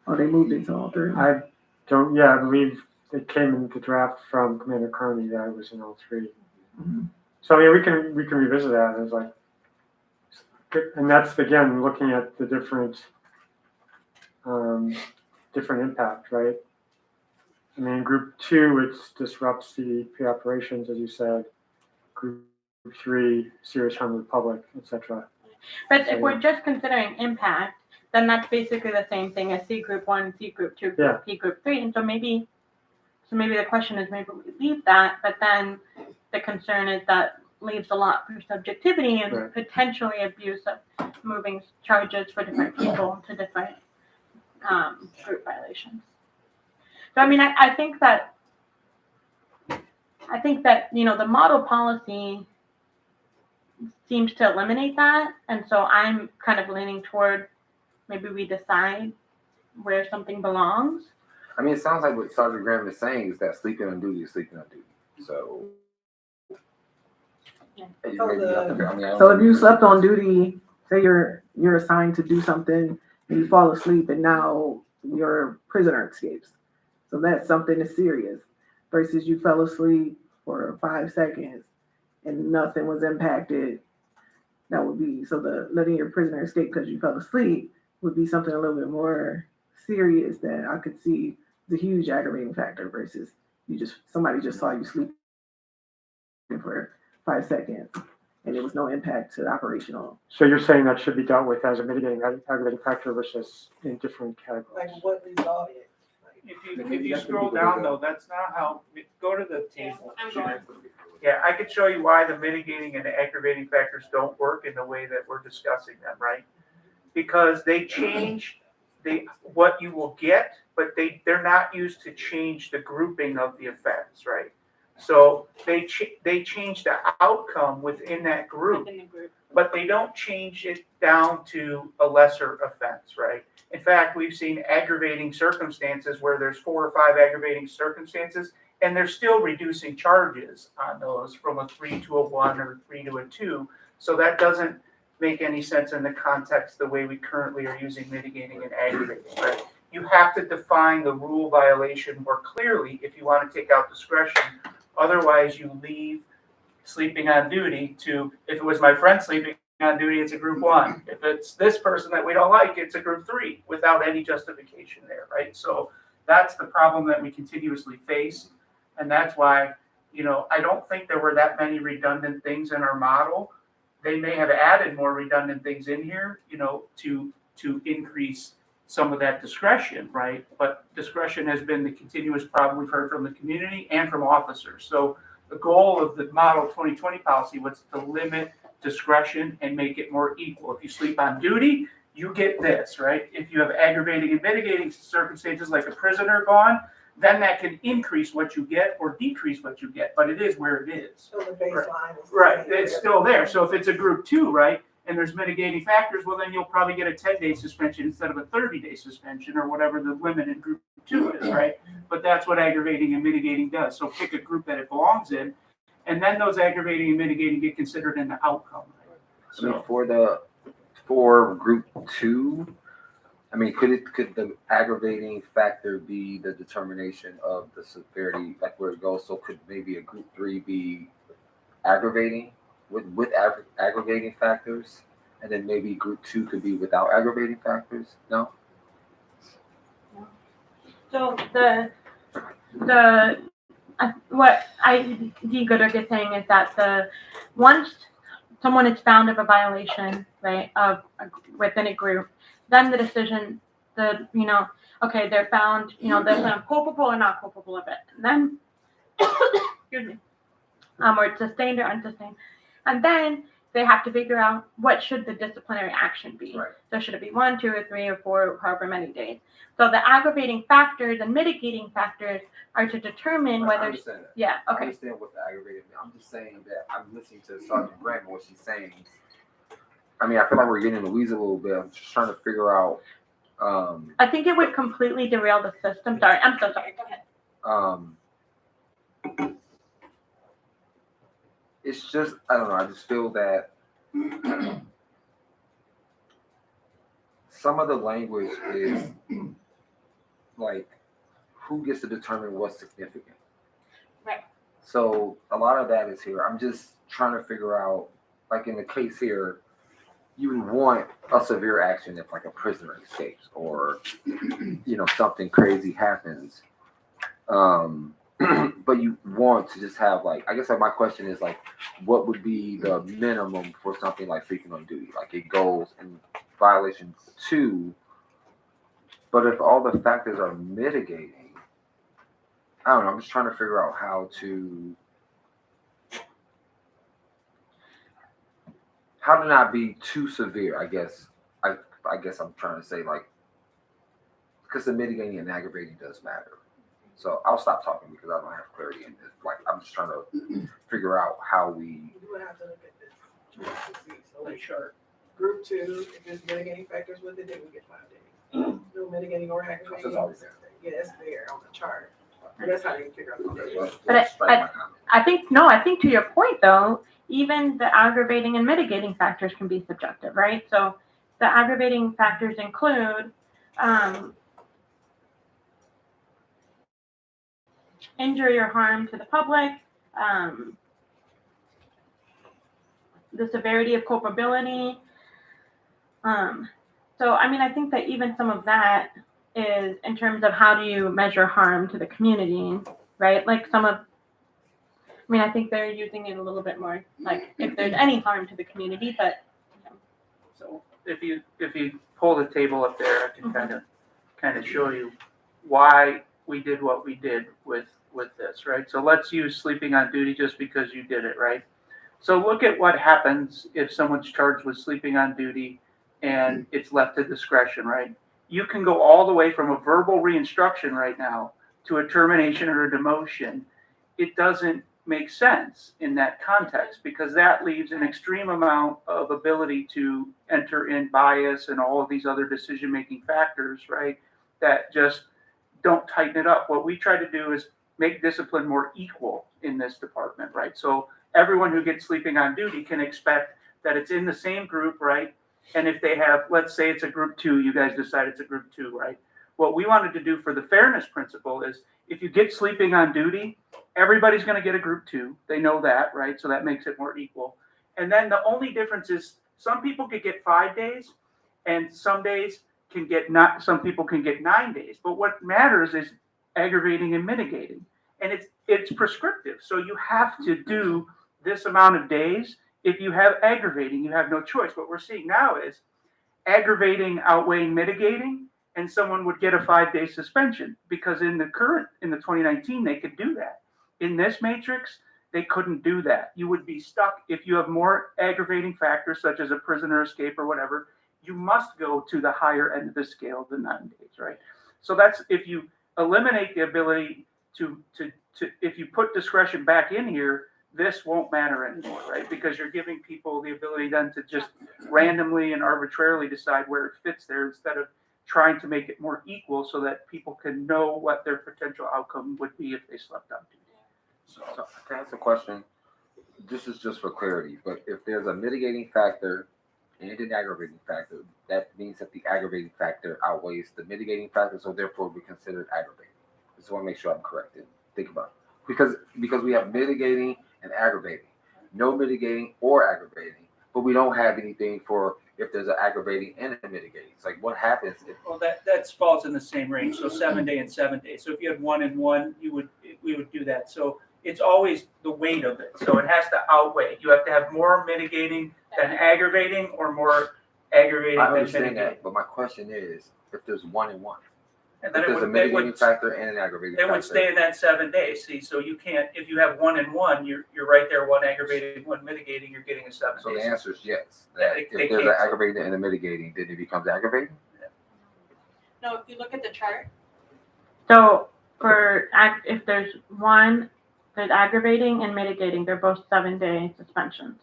Or they moved it to all 3.
I believe it came in the draft from Commander Carney that it was in all 3.
Mhm.
So I mean, we can revisit that. It's like, and that's again looking at the different impact, right? I mean, group 2, it disrupts the operations, as you said. Group 3, serious harm to the public, etc.
But if we're just considering impact, then that's basically the same thing as C group 1, C group 2,
Yeah.
P group 3. And so maybe the question is maybe we leave that, but then the concern is that leaves a lot for subjectivity and
Right.
potentially abuse of moving charges for different people to different group violations. So I mean, I think that the model policy seems to eliminate that, and so I'm kind of leaning toward maybe we decide where something belongs.
I mean, it sounds like what Sergeant Graham is saying is that sleeping on duty is sleeping on duty. So.
Yeah.
Maybe you have to- I mean, I don't
So
know.
if you slept on duty, say you're assigned to do something and you fall asleep and now your prisoner escapes. So that's something that's serious versus you fell asleep for 5 seconds and nothing was impacted. That would be, so the letting your prisoner escape because you fell asleep would be something a little bit more serious that I could see the huge aggravating factor versus somebody just saw you sleep for 5 seconds and there was no impact to the operational.
So you're saying that should be dealt with as a mitigating aggravating factor versus in different categories.
what result is.
If you scroll down though, that's not how, go to the table.
I'm going.
Yeah, I could show you why the mitigating and aggravating factors don't work in the way that we're discussing them, right? Because they change what you will get, but they're not used to change the grouping of the offense, right? So they change the outcome within that group,
Within the group.
but they don't change it down to a lesser offense, right? In fact, we've seen aggravating circumstances where there's 4 or 5 aggravating circumstances, and they're still reducing charges on those from a 3 to a 1 or 3 to a 2. So that doesn't make any sense in the context the way we currently are using mitigating and aggravating, right? You have to define the rule violation more clearly if you want to take out discretion. Otherwise, you leave sleeping on duty to, if it was my friend sleeping on duty, it's a group 1. If it's this person that we don't like, it's a group 3 without any justification there, right? So that's the problem that we continuously face. And that's why, I don't think there were that many redundant things in our model. They may have added more redundant things in here, to increase some of that discretion, right? But discretion has been the continuous problem we've heard from the community and from officers. So the goal of the model 2020 policy was to limit discretion and make it more equal. If you sleep on duty, you get this, right? If you have aggravating and mitigating circumstances like a prisoner gone, then that can increase what you get or decrease what you get, but it is where it is.
So the baseline is.
Right, it's still there. So if it's a group 2, right, and there's mitigating factors, well, then you'll probably get a 10-day suspension instead of a 30-day suspension or whatever the limit in group 2 is, right? But that's what aggravating and mitigating does. So pick a group that it belongs in, and then those aggravating and mitigating get considered in the outcome.
I mean,
So,
for group 2, I mean, could the aggravating factor be the determination of the severity, like where it goes? So could maybe a group 3 be aggravating with aggravating factors, and then maybe group 2 could be without aggravating factors? No.
So what the good are saying is that once someone is found of a violation, right, within a group, then the decision, okay, they're found, they're found culpable or not culpable of it. And then, excuse me, or it's sustained or unsustained. And then they have to figure out what should the disciplinary action be.
Right.
So should it be 1, 2, or 3, or 4, however many days. So the aggravating factors and mitigating factors are to determine
I
whether,
understand that.
yeah,
I
okay.
understand what the aggravated. I'm just saying that I'm listening to Sergeant Grant and what she's saying. I mean, I feel like we're getting in the weeds a little bit. I'm just trying to figure out.
I think it would completely derail the system. Sorry, I'm so sorry. Go ahead.
It's just, I don't know, I just feel that some of the language is like, who gets to determine what's significant?
Right.
So a lot of that is here. I'm just trying to figure out, like in the case here, you would want a severe action if like a prisoner escapes or, something crazy happens. But you want to just have like, I guess my question is like, what would be the minimum for something like sleeping on duty? Like it goes in violation 2, but if all the factors are mitigating, I don't know, I'm just trying to figure out how to not be too severe, I guess. I guess I'm trying to say, like, because the mitigating and aggravating does matter. So I'll stop talking because I don't have clarity in this. Like, I'm just trying to figure out how we.
You would have to look at this. So like group 2, if there's mitigating factors with it, they would get 5 days. No mitigating or aggravating.
That's always there.
Yeah, it's there on the chart. That's how you figure out.
Okay, well,
But
strike my comment.
I think to your point though, even the aggravating and mitigating factors can be subjective, right? So the aggravating factors include injury or harm to the public, the severity of culpability. So, I mean, I think that even some of that is in terms of how do you measure harm to the community, right? Like I think they're using it a little bit more, like if there's any harm to the community, but.
so if you pull the table up there, I can kind of show you why we did what we did with this, right? So let's use sleeping on duty just because you did it, right? So look at what happens if someone's charged with sleeping on duty and it's left to discretion, right? You can go all the way from a verbal reinstruction right now to a termination or a demotion. It doesn't make sense in that context because that leaves an extreme amount of ability to enter in bias and all of these other decision-making factors, right? That just don't tighten it up. What we try to do is make discipline more equal in this department, right? So everyone who gets sleeping on duty can expect that it's in the same group, right? And if they have, let's say it's a group 2, you guys decide it's a group 2, right? What we wanted to do for the fairness principle is if you get sleeping on duty, everybody's going to get a group 2. They know that, right? So that makes it more equal. And then the only difference is some people could get 5 days and some people can get 9 days. But what matters is aggravating and mitigating. And it's prescriptive. So you have to do this amount of days. If you have aggravating, you have no choice. What we're seeing now is aggravating outweighing mitigating and someone would get a 5-day suspension, because in the 2019, they could do that. In this matrix, they couldn't do that. You would be stuck if you have more aggravating factors, such as a prisoner escape or whatever. You must go to the higher end of the scale, the 9 days, right? So that's, if you eliminate the ability to if you put discretion back in here, this won't matter anymore, right? Because you're giving people the ability then to just randomly and arbitrarily decide where it fits there, instead of trying to make it more equal so that people can know what their potential outcome would be if they slept on duty.
So to ask a question, this is just for clarity, but if there's a mitigating factor and an aggravating factor, that means that the aggravating factor outweighs the mitigating factor, so therefore we consider it aggravating. Just want to make sure I'm correct and think about it. Because we have mitigating and aggravating, no mitigating or aggravating, but we don't have anything for if there's an aggravating and a mitigating. It's like, what happens if
Well, that falls in the same range, so 7 day and 7 days. So if you had 1 and 1, we would do that. So it's always the weight of it. So it has to outweigh. You have to have more mitigating than aggravating, or more aggravating
I
than
understand
mitigating.
that, but my question is, if there's 1 and 1,
And then
if
it
there's a
would, they
mitigating
would,
factor and an aggravating
they
factor.
would stay in that 7 days. See, so you can't, if you have 1 and 1, you're right there, 1 aggravating, 1 mitigating, you're getting a 7
So the
days.
answer is yes.
Yeah,
That
they
if there's an
cancel.
aggravating and a mitigating, then it becomes aggravating.
No, if you look at the chart,
So if there's one, there's aggravating and mitigating, they're both 7-day suspensions.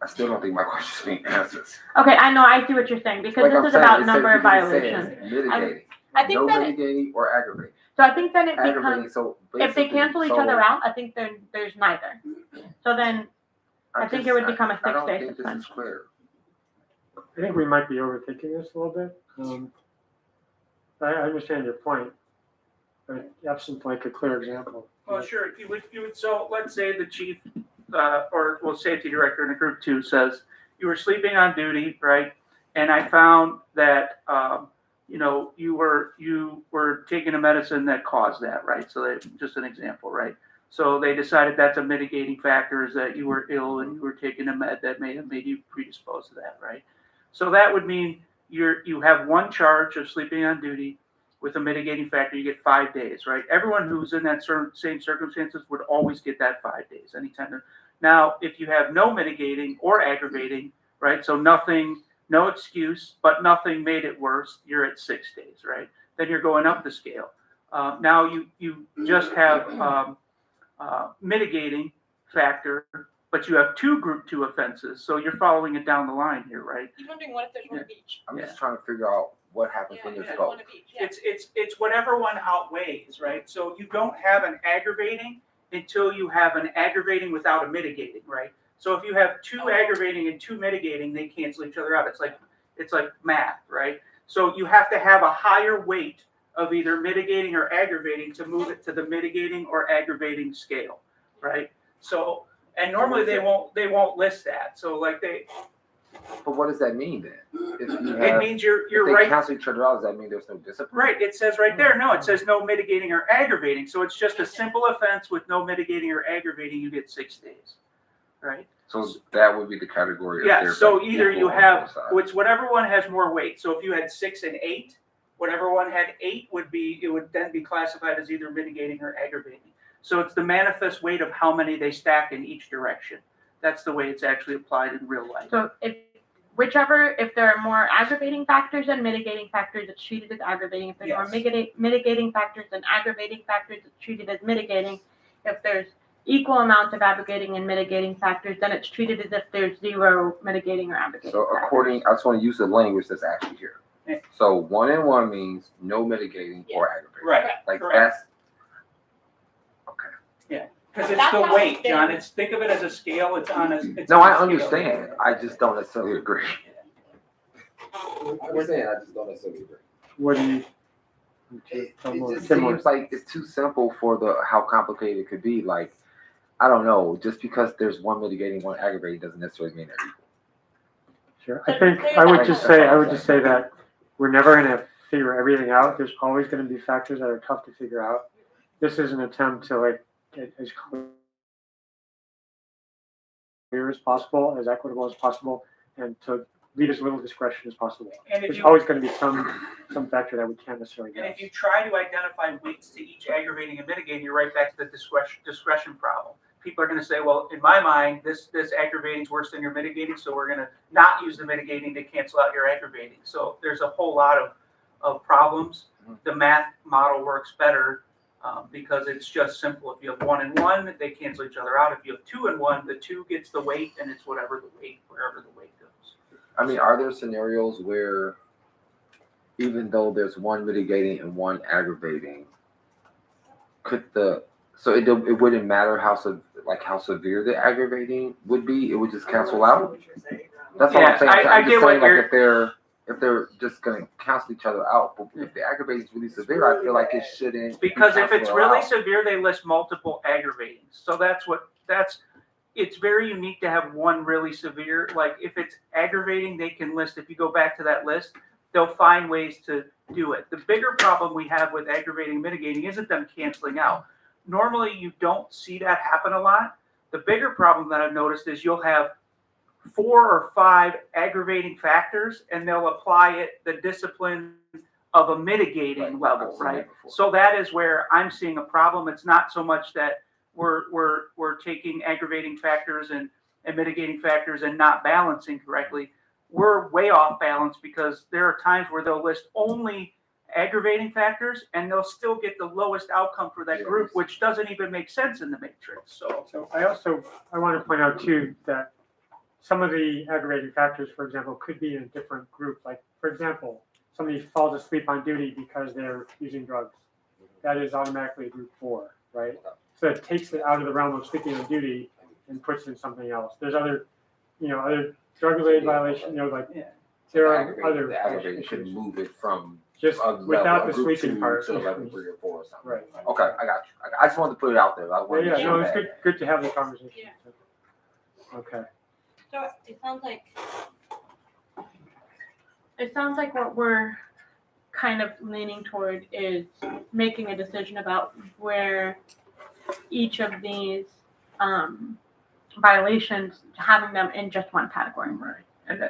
I still don't think my question's being answered.
Okay, I know, I see what you're saying, because
Like
this
I'm
is
saying,
about
it says-
number of
because it
violations.
says Mitigating.
I think
No
that it-
mitigating or aggravating.
So I think then it
Aggravating,
becomes,
so
if they
basically-
cancel each
so
other out, I think then there's neither. So then, I think it would become a
I don't
6-day
think this is
suspension.
clear.
I think we might be overthinking this a little bit. I understand your point, but absent like a clear example.
Well, sure, you would, so let's say the chief, safety director in a group 2 says, you were sleeping on duty, right? And I found that, you were taking a medicine that caused that, right? So that, just an example, right? So they decided that's a mitigating factor, is that you were ill and you were taking a med that may have made you predisposed to that, right? So that would mean you have one charge of sleeping on duty with a mitigating factor, you get 5 days, right? Everyone who's in that same circumstances would always get that 5 days anytime. Now, if you have no mitigating or aggravating, right? So nothing, no excuse, but nothing made it worse, you're at 6 days, right? Then you're going up the scale. Now you just have mitigating factor, but you have 2 group 2 offenses, so you're following it down the line here, right?
he's wondering what if there's one of each?
I'm just trying to figure out what happens
Yeah,
when
if
there's
there's
both.
one of each, yeah.
It's whatever one outweighs, right? So you don't have an aggravating until you have an aggravating without a mitigating, right? So if you have 2 aggravating and 2 mitigating, they cancel each other out. It's like math, right? So you have to have a higher weight of either mitigating or aggravating to move it to the mitigating or aggravating scale, right? So, and normally they won't list that. So like
But what does that mean then? If you
it
have,
means you're
if they
right.
cancel each other out, does that mean there's no discipline?
Right, it says right there, no, it says no mitigating or aggravating, so it's just a simple offense with no mitigating or aggravating, you get 6 days, right?
So that would be the category. Of
Yeah,
there's
so
like
either you
equal on
have,
both sides.
which whatever one has more weight, so if you had 6 and 8, whatever one had 8 it would then be classified as either mitigating or aggravating. So it's the manifest weight of how many they stack in each direction. That's the way it's actually applied in real life.
So if there are more aggravating factors than mitigating factors, it's treated as aggravating. If there's more
Yes.
mitigating factors than aggravating factors, it's treated as mitigating. If there's equal amounts of aggravating and mitigating factors, then it's treated as if there's 0 mitigating or aggravating
So
factors.
I just want to use the language that's actually here.
Yeah.
So 1 and 1 means no mitigating or aggravating.
Right,
Like
correct.
that's
Because it's
That's
the
how
weight,
it's
John,
been.
think of it as a scale, it's on a. it's
no,
on a
I
scale.
understand. I just don't necessarily agree. I understand. I just don't necessarily agree.
What do you?
It
Tim,
just
Tim,
seems like it's too simple for how complicated it could be. Like, I don't know. Just because there's one mitigating, one aggravating, doesn't necessarily mean they're equal.
Sure. I would just say that we're never going to figure everything out. There's always going to be factors that are tough to figure out. This is an attempt to get as clear as possible, as equitable as possible, and to leave as little discretion as possible.
And if
There's
you,
always gonna be some factor that we can't necessarily
and
guess.
if you try to identify weights to each aggravating and mitigating, you're right back to the discretion problem. People are gonna say, well, in my mind, this aggravating is worse than your mitigating, so we're gonna not use the mitigating to cancel out your aggravating. So there's a whole lot of problems. The math model works better, because it's just simple. If you have 1 and 1, they cancel each other out. If you have 2 and 1, the 2 gets the weight, and it's wherever the weight goes.
I mean, are there scenarios where even though there's one mitigating and one aggravating, so it wouldn't matter how severe the aggravating would be, it would just cancel out? That's all
Yeah,
I'm saying.
I
I'm
get
just
what
saying, like,
you're-
if they're just gonna cancel each other out, but if the aggravating is really severe, I feel like it shouldn't. be
Because if it's
canceled
really
out.
severe, they list multiple aggravatings. So it's very unique to have one really severe. Like if it's aggravating, they can list, if you go back to that list, they'll find ways to do it. The bigger problem we have with aggravating and mitigating isn't them canceling out. Normally you don't see that happen a lot. The bigger problem that I've noticed is you'll have 4 or 5 aggravating factors and they'll apply the discipline of a mitigating level,
I've seen that
right?
before.
So that is where I'm seeing a problem. It's not so much that we're taking aggravating factors and mitigating factors and not balancing correctly. We're way off balance because there are times where they'll list only aggravating factors and they'll still get the lowest outcome for that group, which doesn't even make sense in the matrix. So
I want to point out too, that some of the aggravating factors, for example, could be in a different group. Like, for example, somebody falls asleep on duty because they're using drugs. That is automatically a group 4, right? So it takes it out of the realm of sleeping on duty and puts it in something else. There's other drug-related violations, like there are other
The aggravating should
issues.
move it from
Just
a level,
without
a
the
group
sleeping
2
part.
to level 3 or 4 or something.
Right.
Okay, I got you. I just wanted to put it out there. I wanted to
Yeah, no,
share
it's
that.
good to have the conversation.
Yeah.
Okay.
So
It sounds like what we're kind of leaning toward is making a decision about where each of these violations, having them in just one category.
right.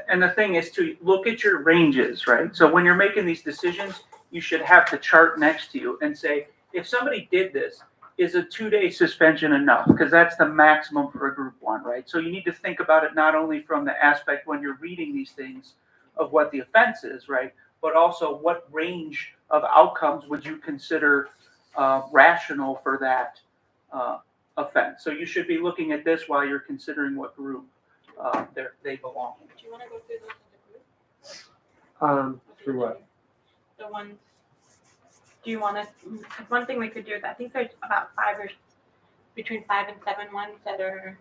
And the thing is to look at your ranges, right? So when you're making these decisions, you should have the chart next to you and say, if somebody did this, is a 2-day suspension enough? Because that's the maximum for a group 1, right? So you need to think about it not only from the aspect when you're reading these things of what the offense is, right? But also what range of outcomes would you consider rational for that offense? So you should be looking at this while you're considering what group they belong in.
do you want to go through those as a group?
Through what?
The ones, do you want to, one thing we could do is, I think there's about between 5 and 7 ones that are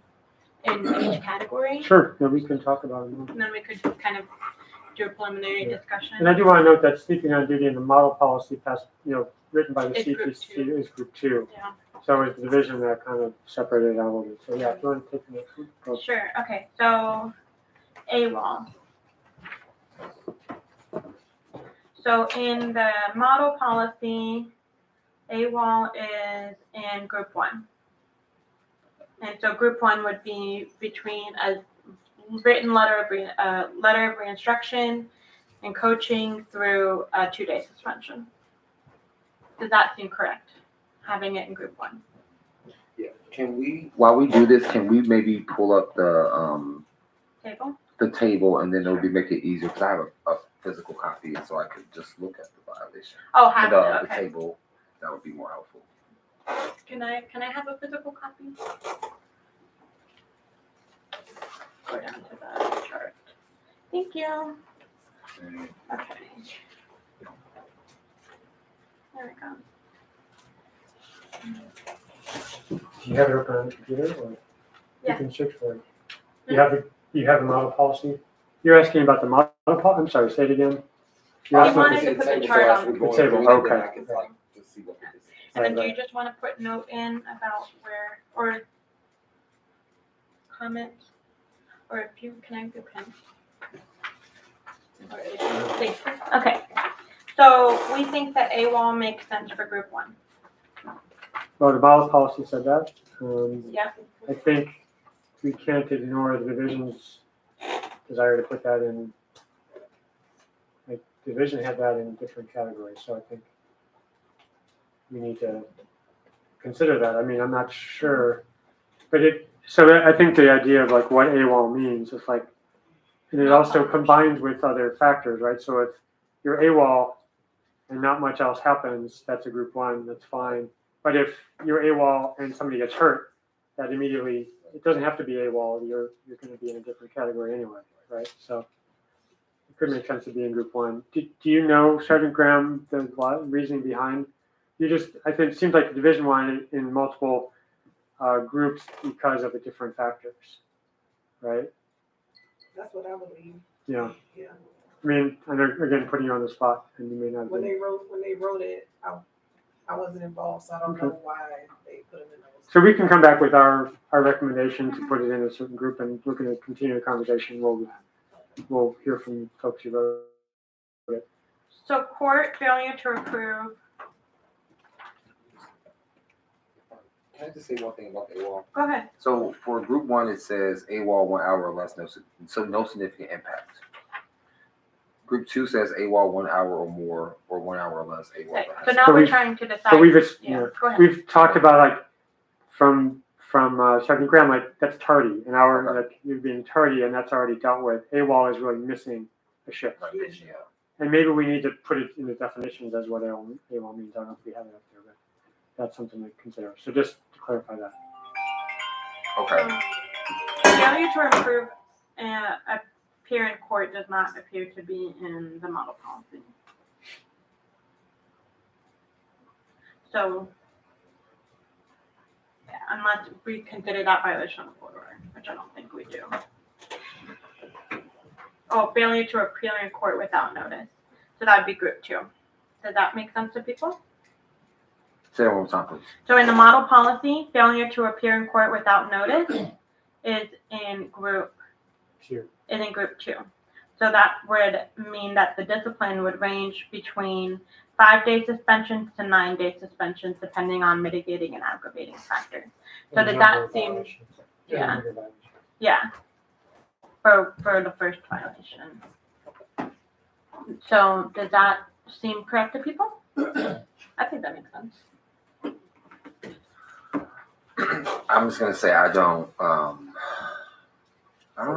in each category.
Sure, yeah, we can talk about it more.
And then we could kind of do a preliminary
Yeah.
discussion.
And I do want to note that sleeping on duty in the model policy passed, written by the
It's group
CPC is group 2.
Yeah.
So it's the division that kind of separated it out a little bit. So yeah, if you want to take the next one, go.
Sure, okay, so AWOL. So in the model policy, AWOL is in group 1. And so group 1 would be between a written letter of reinstruction and coaching through a 2-day suspension. Does that seem correct, having it in group 1?
Yeah. Can we, while we do this, can we maybe pull up the
Table?
and then it'll make it easier because I have a physical copy, and so I could just look at the violation.
Oh, have it,
The
okay.
table, that would be more helpful.
Can I have a physical copy? Go down to the chart. Thank you. Okay. There we go.
Do you have it open on the computer or?
Yeah.
You can search for it. You have the model policy? You're asking about the model policy? I'm sorry, say it again. You're
I
asking-
wanted to put the chart on.
The table, okay.
And then do
Right,
you just want to put note in about where, or comment? Or if you, can I have your pen? Or if you think- Okay, so we think that AWOL makes sense for group 1.
Well, the model policy said that.
Yeah,
I think we can't ignore the division's desire to put that in division had that in different categories, so I think we need to consider that. I mean, I'm not sure, but I think the idea of like what AWOL means is like, and it also combines with other factors, right? So if you're AWOL and not much else happens, that's a group one, that's fine. But if you're AWOL and somebody gets hurt, that immediately, it doesn't have to be AWOL, you're gonna be in a different category anyway, right? So it could make sense to be in group one. Do you know, Sergeant Graham, the reasoning behind? I think it seems like division one in multiple groups because of the different factors, right?
That's what I believe.
Yeah.
Yeah.
I mean, I know, again, putting you on the spot, and you may not
When
be.
they wrote it, I wasn't involved, so I don't know why they put them in those.
So we can come back with our recommendation to put it in a certain group, and we're going to continue the conversation. We'll hear from folks who wrote it.
So court failure to approve,
Can I just say one thing about the AWOL?
go ahead.
So for group one, it says AWOL 1 hour or less, no significant impact. Group two says AWOL 1 hour or more, or 1 hour or less AWOL.
Okay,
that
so
has-
now
So
we're
we've-
trying to decide.
So
Yeah, go ahead.
we've talked about like from Sergeant Graham, like that's tardy, an hour,
Okay.
like you're being tardy, and that's already dealt with. AWOL is really missing a shift.
Right, yeah.
And maybe we need to put it in the definitions as what AWOL means. I don't know if we have it up there, but that's something to consider. So just to clarify that.
Okay.
Failure to approve appear in court does not appear to be in the model policy. So, yeah, unless we consider that violation of court order, which I don't think we do. Oh, failure to appear in court without notice. So that would be group two. Does that make sense to people?
Say that one more time, please.
So in the model policy, failure to appear in court without notice is in group
Two.
group two. So that would mean that the discipline would range between 5-day suspensions to 9-day suspensions, depending on mitigating and aggravating factors. So did that seem, yeah. Yeah, for the first violation. So does that seem correct to people? I think that makes sense.
I'm just gonna say I don't know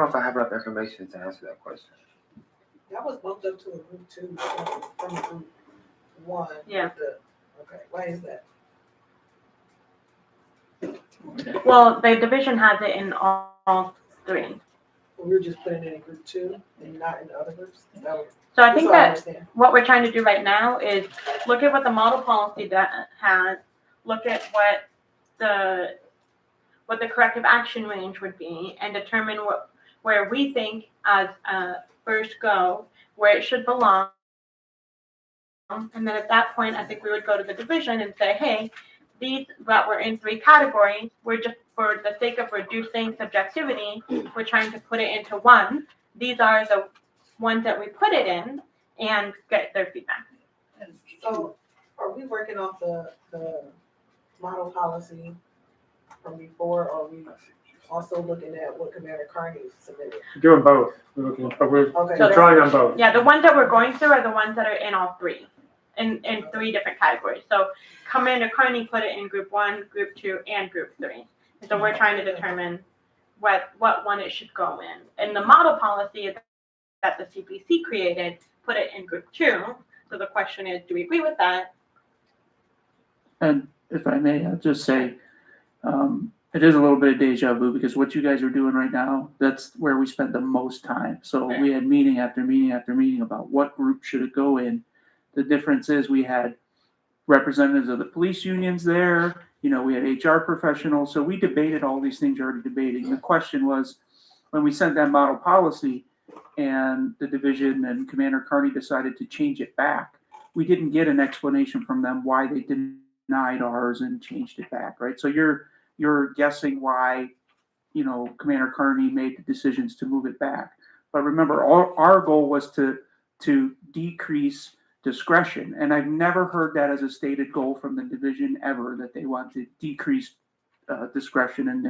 if I have enough information to answer that question.
That was bumped up to a group two from group one.
Yeah.
Okay, why is that?
Well, the division has it in all three.
We were just putting it in group two and not in the other groups?
So I think that
understand.
what we're trying to do right now is look at what the model policy that has, look at what the corrective action range would be, and determine where we think as a first go, where it should belong. And then at that point, I think we would go to the division and say, hey, these that were in 3 categories, we're just, for the sake of reducing subjectivity, we're trying to put it into 1. These are the ones that we put it in, and get their feedback.
So are we working off the model policy from before, or are we also looking at what Commander Carney submitted?
We're doing both. We're looking, but we're
Okay.
So
drawing on both.
Yeah, the ones that we're going through are the ones that are in all 3, in 3 different categories. So Commander Carney put it in group 1, group 2, and group 3. And so we're trying to determine what one it should go in. And the model policy that the CPC created put it in group 2. So the question is, do we agree with that?
And if I may, I'll just say, it is a little bit of deja vu because what you guys are doing right now, that's where we spent the most time. So we had meeting after meeting after meeting about what group should it go in. The difference is we had representatives of the police unions there, we had HR professionals. So we debated all these things you're already debating. The question was, when we sent that model policy and the division and Commander Carney decided to change it back, we didn't get an explanation from them why they denied ours and changed it back, right? So you're guessing why, Commander Carney made the decisions to move it back. But remember, our goal was to decrease discretion. And I've never heard that as a stated goal from the division ever, that they want to decrease discretion in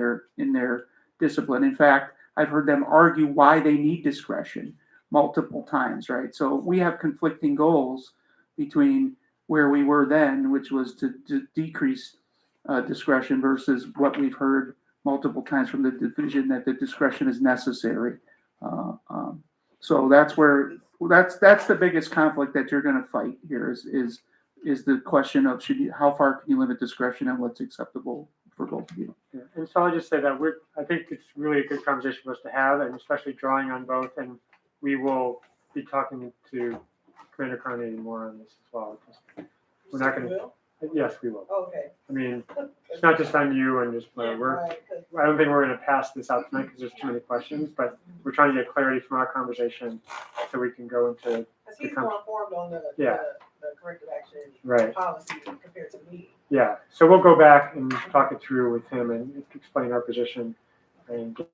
their discipline. In fact, I've heard them argue why they need discretion multiple times, right? So we have conflicting goals between where we were then, which was to decrease discretion versus what we've heard multiple times from the division that the discretion is necessary. So that's where that's the biggest conflict that you're going to fight here is the question of how far can you limit discretion and what's acceptable for both of you.
Yeah. And so I'll just say that I think it's really a good conversation for us to have, and especially drawing on both. And we will be talking to Commander Carney more on this as well. We're not going to. Yes, we will.
Okay.
I mean, it's not just on you and just we're.
Right, 'cause
I don't think we're going to pass this out tonight because there's too many questions, but we're trying to get clarity from our conversation so we can go into
he's more informed on the corrective action
right.
policy compared to me.
Yeah. So we'll go back and talk it through with him and explain our position and get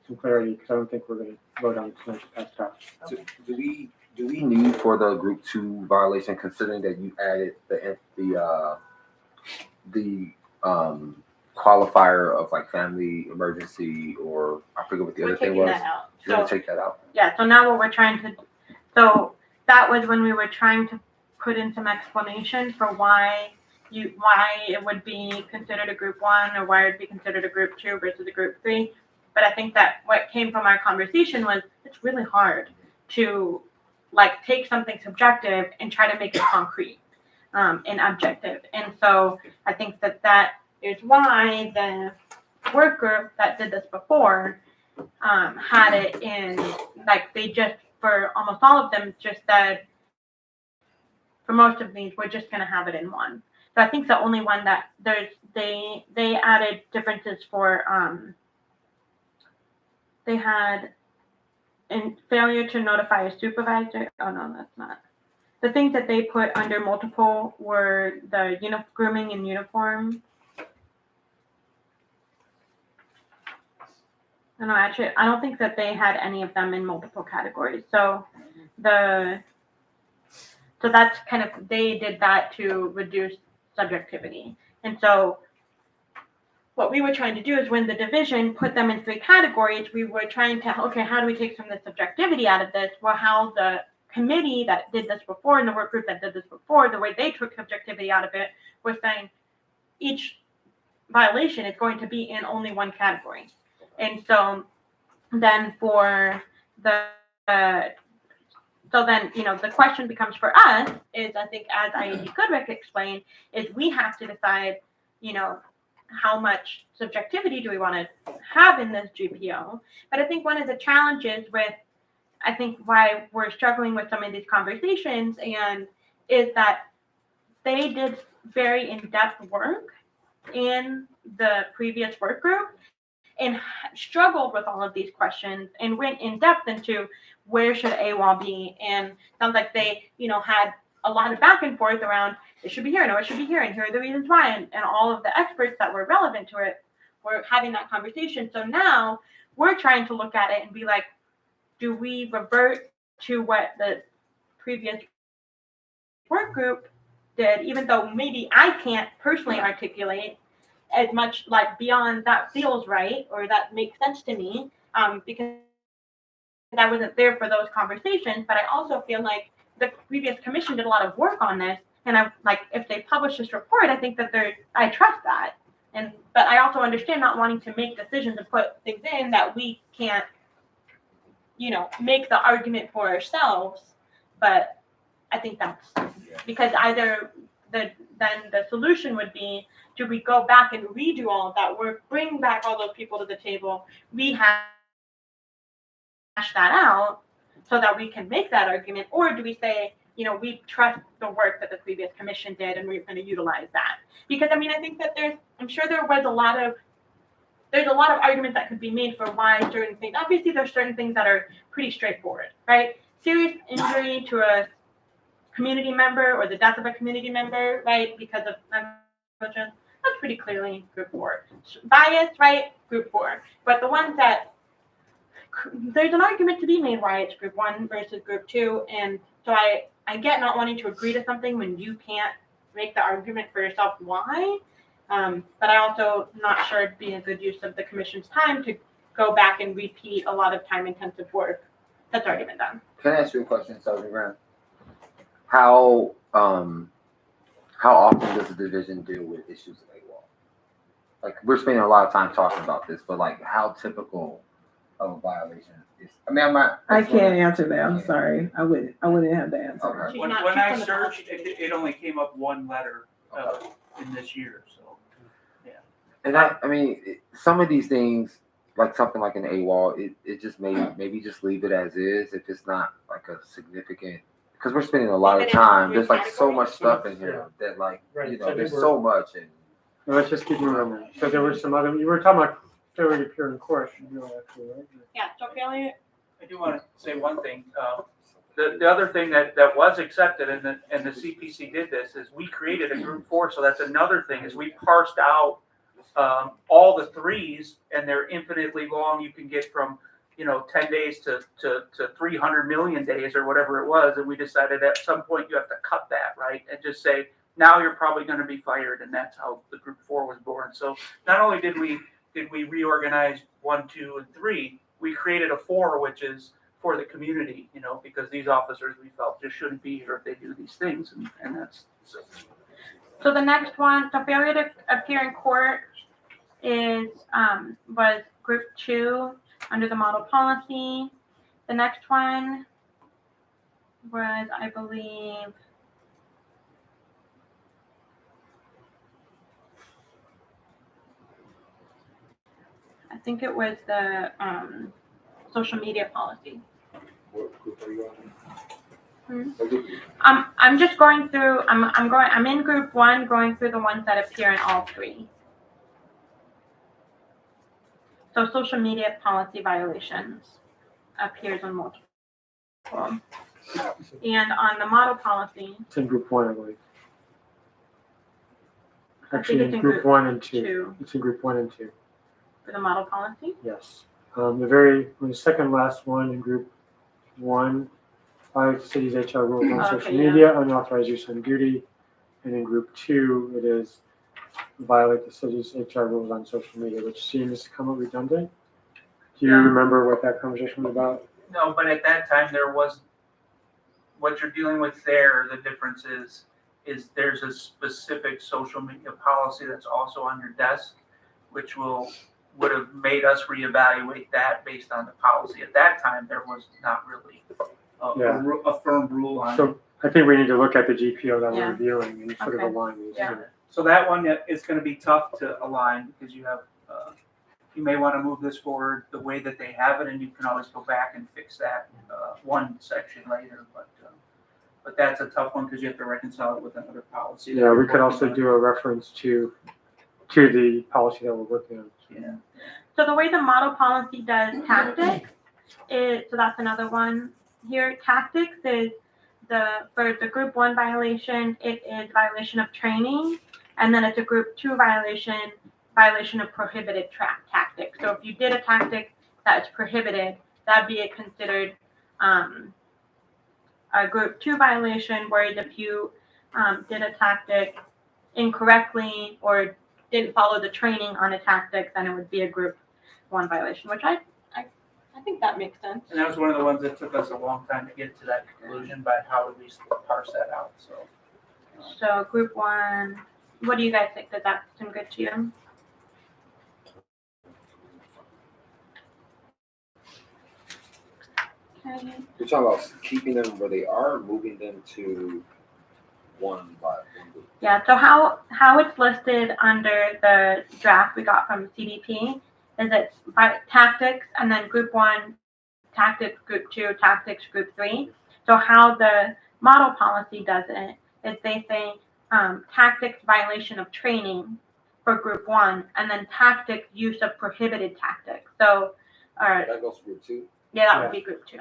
some clarity because I don't think we're going to vote on it tonight to pass it out.
Do we need for the group 2 violation, considering that you added the qualifier of like family emergency, or I forget what the
We're
other thing
taking
was?
that out.
You're gonna
So,
take that out?
yeah, so now what we're trying to, so that was when we were trying to put in some explanation for why it would be considered a group 1 or why it would be considered a group 2 versus a group 3. But I think that what came from our conversation was it's really hard to like take something subjective and try to make it concrete and objective. And so I think that is why the work group that did this before had it in, like they just, for almost all of them, just said, for most of these, we're just going to have it in one. So I think the only one that they added differences for, they had in failure to notify a supervisor. Oh no, that's not. The things that they put under multiple were the grooming and uniform. No, actually, I don't think that they had any of them in multiple categories. So that's kind of, they did that to reduce subjectivity. And so what we were trying to do is when the division put them in 3 categories, we were trying to, okay, how do we take some of the subjectivity out of this? Well, how the committee that did this before and the work group that did this before, the way they took subjectivity out of it was saying each violation is going to be in only one category. And so then for the, so then, the question becomes for us is, I think as IAG Goodrick explained, is we have to decide, how much subjectivity do we want to have in this GPO? But I think one of the challenges with, I think why we're struggling with some of these conversations and is that they did very in-depth work in the previous work group and struggled with all of these questions and went in depth into where should AWOL be. And sounds like they, had a lot of back and forth around it should be here, no, it should be here, and here are the reasons why. And all of the experts that were relevant to it were having that conversation. So now we're trying to look at it and be like, do we revert to what the previous work group did, even though maybe I can't personally articulate as much like beyond that feels right or that makes sense to me, because I wasn't there for those conversations. But I also feel like the previous commission did a lot of work on this, and I'm like, if they publish this report, I think that I trust that. But I also understand not wanting to make decisions and put things in that we can't, make the argument for ourselves. But I think that's because either then the solution would be, do we go back and redo all of that work, bring back all those people to the table, rehash that out so that we can make that argument? Or do we say, we trust the work that the previous commission did and we're going to utilize that? Because I think that I'm sure there's a lot of arguments that could be made for why certain things, obviously there's certain things that are pretty straightforward, right? Serious injury to a community member or the death of a community member, right? Because of negligence, that's pretty clearly group 4. Bias, right? Group 4. But the ones that there's an argument to be made why it's group 1 versus group 2. And so I get not wanting to agree to something when you can't make the argument for yourself why. But I also not sure it'd be a good use of the commission's time to go back and repeat a lot of time-intensive work That's already been done.
Can I ask you a question, Sergeant Grant? How often does the division deal with issues of AWOL? Like, we're spending a lot of time talking about this, but like, how typical of a violation is? I mean, I'm not.
I can't answer that. I'm sorry. I wouldn't have the answer.
Okay.
She's
When
not-
when
she's
I
from the
searched,
policy.
it only came up one letter in this year, so.
And I mean, some of these things, like something like an AWOL, it just maybe just leave it as is if it's not like a significant, because we're spending a lot of
Leave it in
time.
three
There's like so
categories?
much stuff in here that like,
Right,
you
so
know, there's
we're-
so much. And
Now, let's just keep moving then. So there were some other, you were talking about failure to appear in court, you know, actually, right?
Yeah, so failure,
I do want to say one thing. The other thing that was accepted, and the CPC did this, is we created a group 4. So that's another thing, is we parsed out all the 3s, and they're infinitely long. You can get from 10 days to 300 million days or whatever it was. And we decided at some point you have to cut that, right? And just say, now you're probably going to be fired. And that's how the group 4 was born. So not only did we reorganize 1, 2, and 3, we created a 4, which is for the community, because these officers we felt just shouldn't be here if they do these things. And that's,
so the next one, the failure to appear in court was group 2 under the model policy. The next one was, I believe, I think it was the social media policy.
What group are you
Hmm.
on? What group?
I'm just going through. I'm in group 1, going through the ones that appear in all 3. So social media policy violations appears in multiple. And on the model policy,
It's in group 1, I believe.
I think
Actually,
it's
in
in
group
group
1 and 2.
2
It's in group 1 and 2,
for the model policy.
yes. The second last one in group 1, violate the city's HR rules on
Okay,
social
yeah.
media, unauthorized use on duty. And in group 2, it is violate the city's HR rules on social media, which seems somewhat redundant. Do you
Yeah.
remember what that conversation was about?
no, but at that time there was, what you're dealing with there, the difference is there's a specific social media policy that's also on your desk, which would have made us reevaluate that based on the policy. At that time, there was not really a firm rule on it.
So I think we need to look at the GPO that we're
Yeah.
reviewing and sort of
Okay.
align these.
Yeah.
So that one is going to be tough to align because you have, you may want to move this forward the way that they have it, and you can always go back and fix that one section later. But that's a tough one because you have to reconcile it with another policy. that
Yeah,
you're
we could also
working on.
do a reference to the policy that we're working on.
Yeah.
So the way the model policy does tactics is, so that's another one here. Tactics is for the group 1 violation, it is violation of training. And then it's a group 2 violation of prohibited tactics. So if you did a tactic that's prohibited, that'd be considered a group 2 violation, whereas if you did a tactic incorrectly or didn't follow the training on a tactic, then it would be a group 1 violation, which I think that makes sense.
And that was one of the ones that took us a long time to get to that conclusion, but how do we parse that out? So.
So group 1, what do you guys think? Does that seem good to you? Okay.
you're talking about keeping them where they are, moving them to one by one group.
Yeah, so how it's listed under the draft we got from CDP is it's by tactics and then group 1, tactics group 2, tactics group 3. So how the model policy does it is they say tactics violation of training for group 1 and then tactics use of prohibited tactics. So,
That goes for group 2.
yeah, that would be group 2,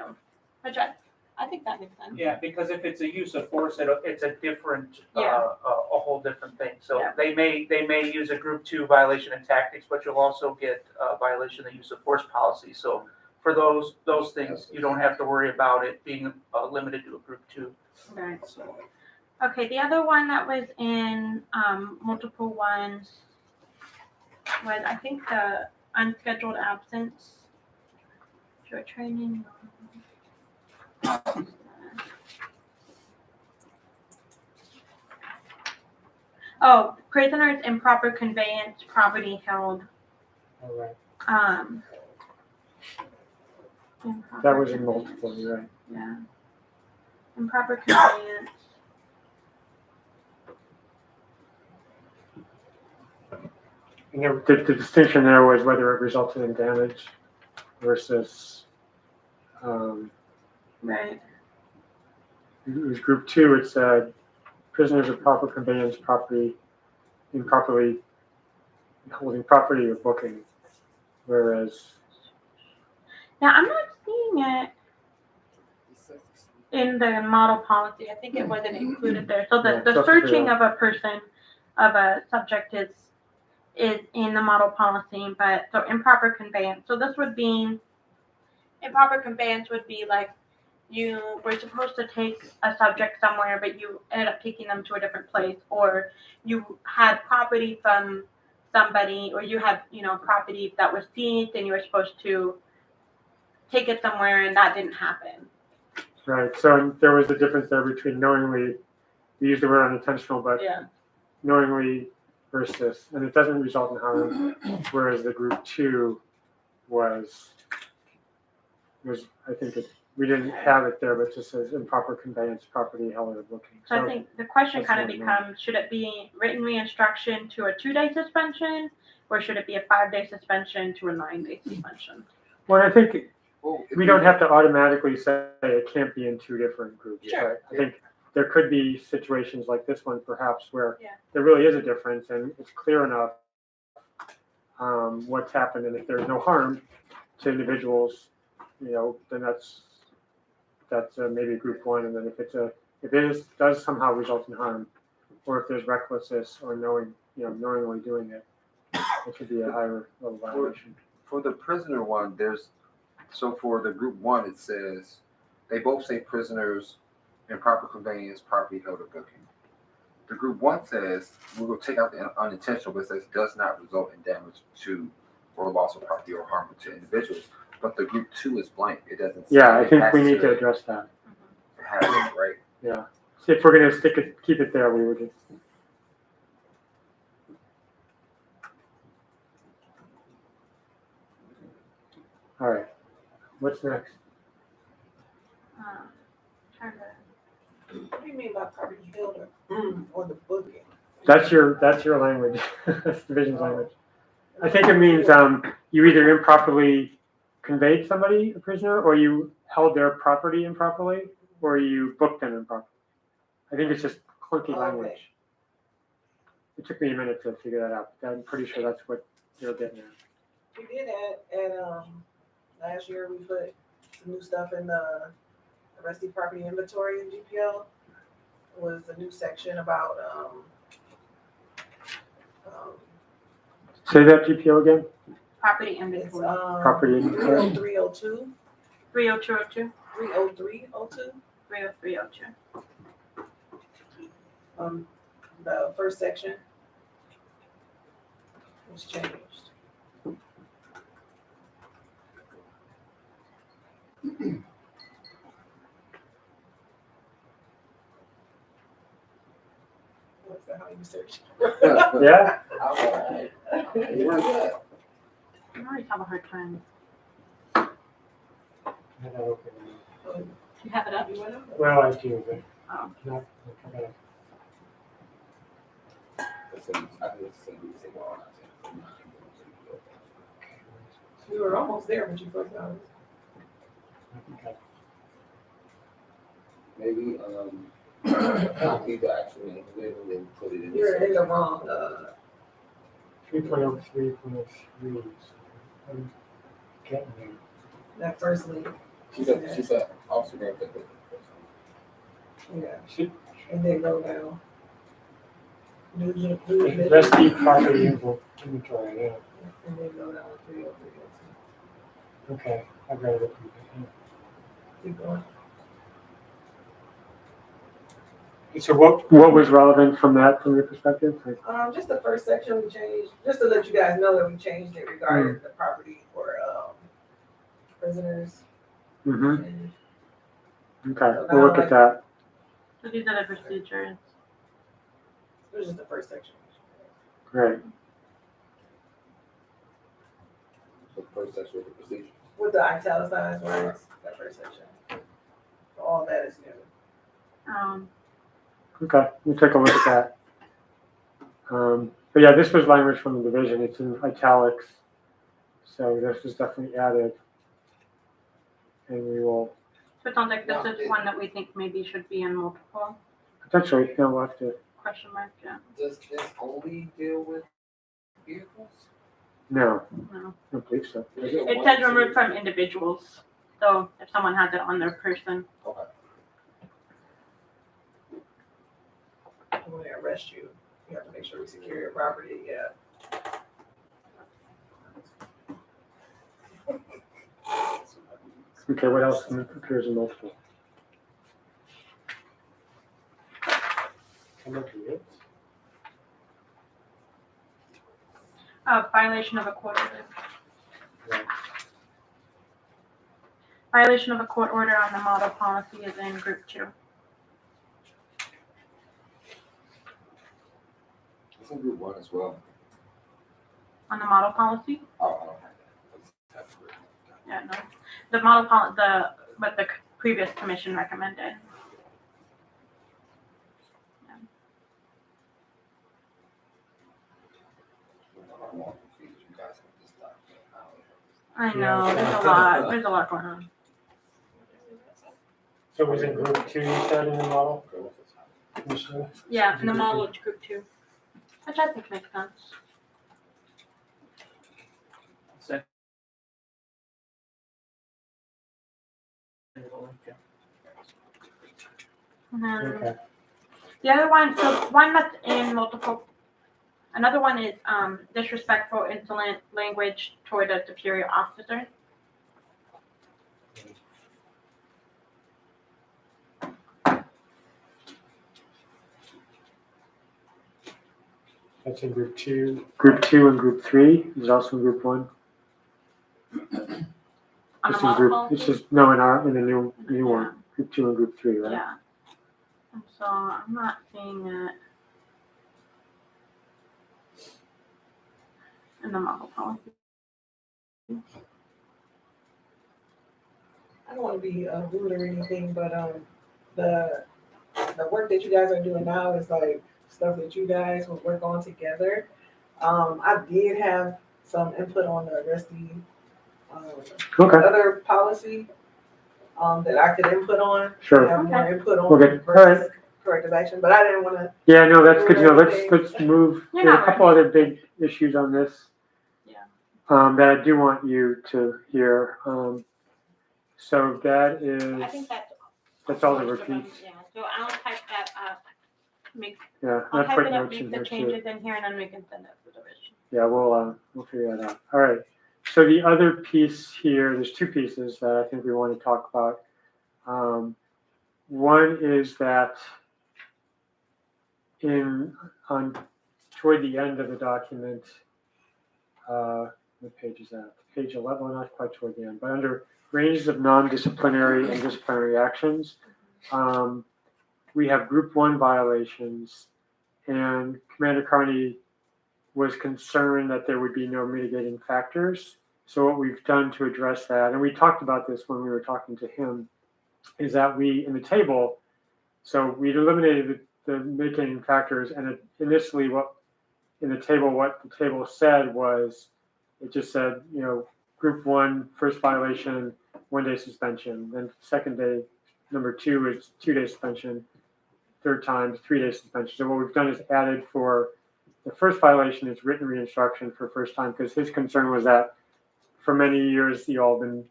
which I think that makes sense.
Yeah, because if it's a use of force, it's a different,
Yeah.
a whole different thing. So
Yeah.
they may use a group 2 violation of tactics, but you'll also get a violation of the use of force policy. So for those things, you don't have to worry about it being limited to a group 2.
Right.
So,
Okay, the other one that was in multiple ones was, I think, the unscheduled absence. Your training. Oh, prisoners improper conveyance, property held.
All right. That was in multiple, you're right.
Yeah. Improper conveyance.
And the distinction there was whether it resulted in damage versus,
Right.
it was group 2, it said prisoners of proper conveyance property improperly holding property or booking, whereas,
Now, I'm not seeing it in the model policy. I think it wasn't included there. So
Yeah,
the
so
searching
yeah.
of a person, of a subject is in the model policy, but so improper conveyance. So this would be, improper conveyance would be like you were supposed to take a subject somewhere, but you ended up taking them to a different place, or you had property from somebody, or you had, property that was seized and you were supposed to take it somewhere and that didn't happen.
right, so there was a difference there between knowingly, we use the word unintentional, but
Yeah.
knowingly versus, and it doesn't result in harm, whereas the group 2 was, I think we didn't have it there, but it just says improper conveyance, property held or booking.
So I think the question
that's
kind of
what it
becomes, should it be written re-instruction to a 2-day suspension, or should it be a 5-day suspension to a 9-day suspension?
Well, I think
Well, if
we don't have to automatically say it can't be in 2 different groups.
Sure.
Right? I think there could be situations like this one perhaps where
Yeah.
there really is a difference and it's clear enough what's happened, and if there's no harm to individuals, then that's maybe group 1, and then if it does somehow result in harm, or if there's recklessness or knowingly doing it, it could be a higher level violation.
for the prisoner one, so for the group 1, it says, they both say prisoners improper conveyance, property held or booking. The group 1 says, we're going to take out the unintentional, but it says does not result in damage to or loss of property or harm to individuals. But the group 2 is blank. It doesn't say.
Yeah, I
it
think
has
we need to address that.
have it, right?
Yeah. See, if we're gonna keep it there, we would just. All right. What's next?
Trying to,
What do you mean by property held or the booking?
That's your language. That's division's language. I think it means you either improperly conveyed somebody, a prisoner, or you held their property improperly, or you booked them improperly. I think it's just clunky
Okay.
language. It took me a minute to figure that out. But I'm pretty sure that's what they're getting at.
We did at last year, we put some new stuff in the arrested property inventory in GPL. Was a new section about,
Say that GPO again.
property
it's,
inventory.
Property inventory.
30302,
30202,
30302.
30302.
The first section was changed. What's that, how you search?
Yeah.
Alright. You weren't good.
I always have a hard time. You have it up?
Well, I do, but
Oh.
not.
We were almost there when you first got it.
Maybe, copy the actual name and then put it in.
You're in the wrong,
3.03.3. I'm getting there.
that first link.
She said, officer going to put
Yeah, and then go down. Do
Let's keep property inventory, yeah.
and then go down 30302.
Okay, I've got it.
Keep going.
So what was relevant from your perspective?
Just the first section we changed, just to let you guys know that we changed it regarding the property for prisoners.
Mm-hmm.
And
Okay, we'll look at that.
So these are the procedures.
This is the first section.
Great.
The first section of the procedure.
With the italicized words, that first section. All that is new.
Okay, we'll take a look at that. But yeah, this was language from the division. It's in italics. So this is definitely added. And we will
So it sounds like this is one that we think maybe should be in multiple
potentially, we'll have to,
question mark, yeah.
Does this only deal with vehicles?
no,
No.
I don't believe so.
It says removed from individuals, so if someone has it on their person.
Okay.
When they arrest you, you have to make sure we secure your property, yeah.
Okay, what else appears in multiple?
Violation of a court order. Violation of a court order on the model policy is in group 2.
It's in group 1 as well.
On the model policy?
Oh, I don't have that. That's great.
Yeah, no. The model what the previous commission recommended.
I'm more confused. You guys have this document.
I know, there's a lot going on.
So it was in group 2, you said, in the model? Commissioner?
Yeah, in the model it's group 2, which I think makes sense. And then
Okay.
the other one, so one that's in multiple, another one is disrespectful, insolent language toward a superior officer.
That's in group 2. Group 2 and group 3 is also in group 1.
On the
This is
model
group,
policy?
it's just, no, in the new one, group 2 and group 3, right?
Yeah. And so I'm not seeing it in the model policy.
I don't want to be rude or anything, but the work that you guys are doing now is like stuff that you guys will work on together. I did have some input on the Rusty
Okay,
other policy that I could input on.
Sure.
Have more input on
Okay,
versus corrective action, but I didn't want to.
yeah, no, that's good to know. Let's move,
You're
there's a
not
couple other big issues on this.
Yeah.
That I do want you to hear. So that
I think
is,
that's
all the
most of them,
repeats.
yeah. So I'll type that up,
Yeah,
I'll
I
type
put
it up,
notes in
make the
here too.
changes in here, and then we can send it to the division.
Yeah, we'll figure that out. All right. So the other piece here, there's two pieces that I think we want to talk about. One is that toward the end of the document, what page is that? Page 11, well, not quite toward the end, but under ranges of non-disciplinary and disciplinary actions, we have group 1 violations, and Commander Carney was concerned that there would be no mitigating factors. So what we've done to address that, and we talked about this when we were talking to him, is that we, in the table, so we'd eliminated the mitigating factors, and initially what the table said was, it just said, group 1, first violation, 1 day suspension. Then second day, number 2 is 2 day suspension. Third time, 3 day suspension. So what we've done is added for the first violation is written re-instruction for first time, because his concern was that for many years you all been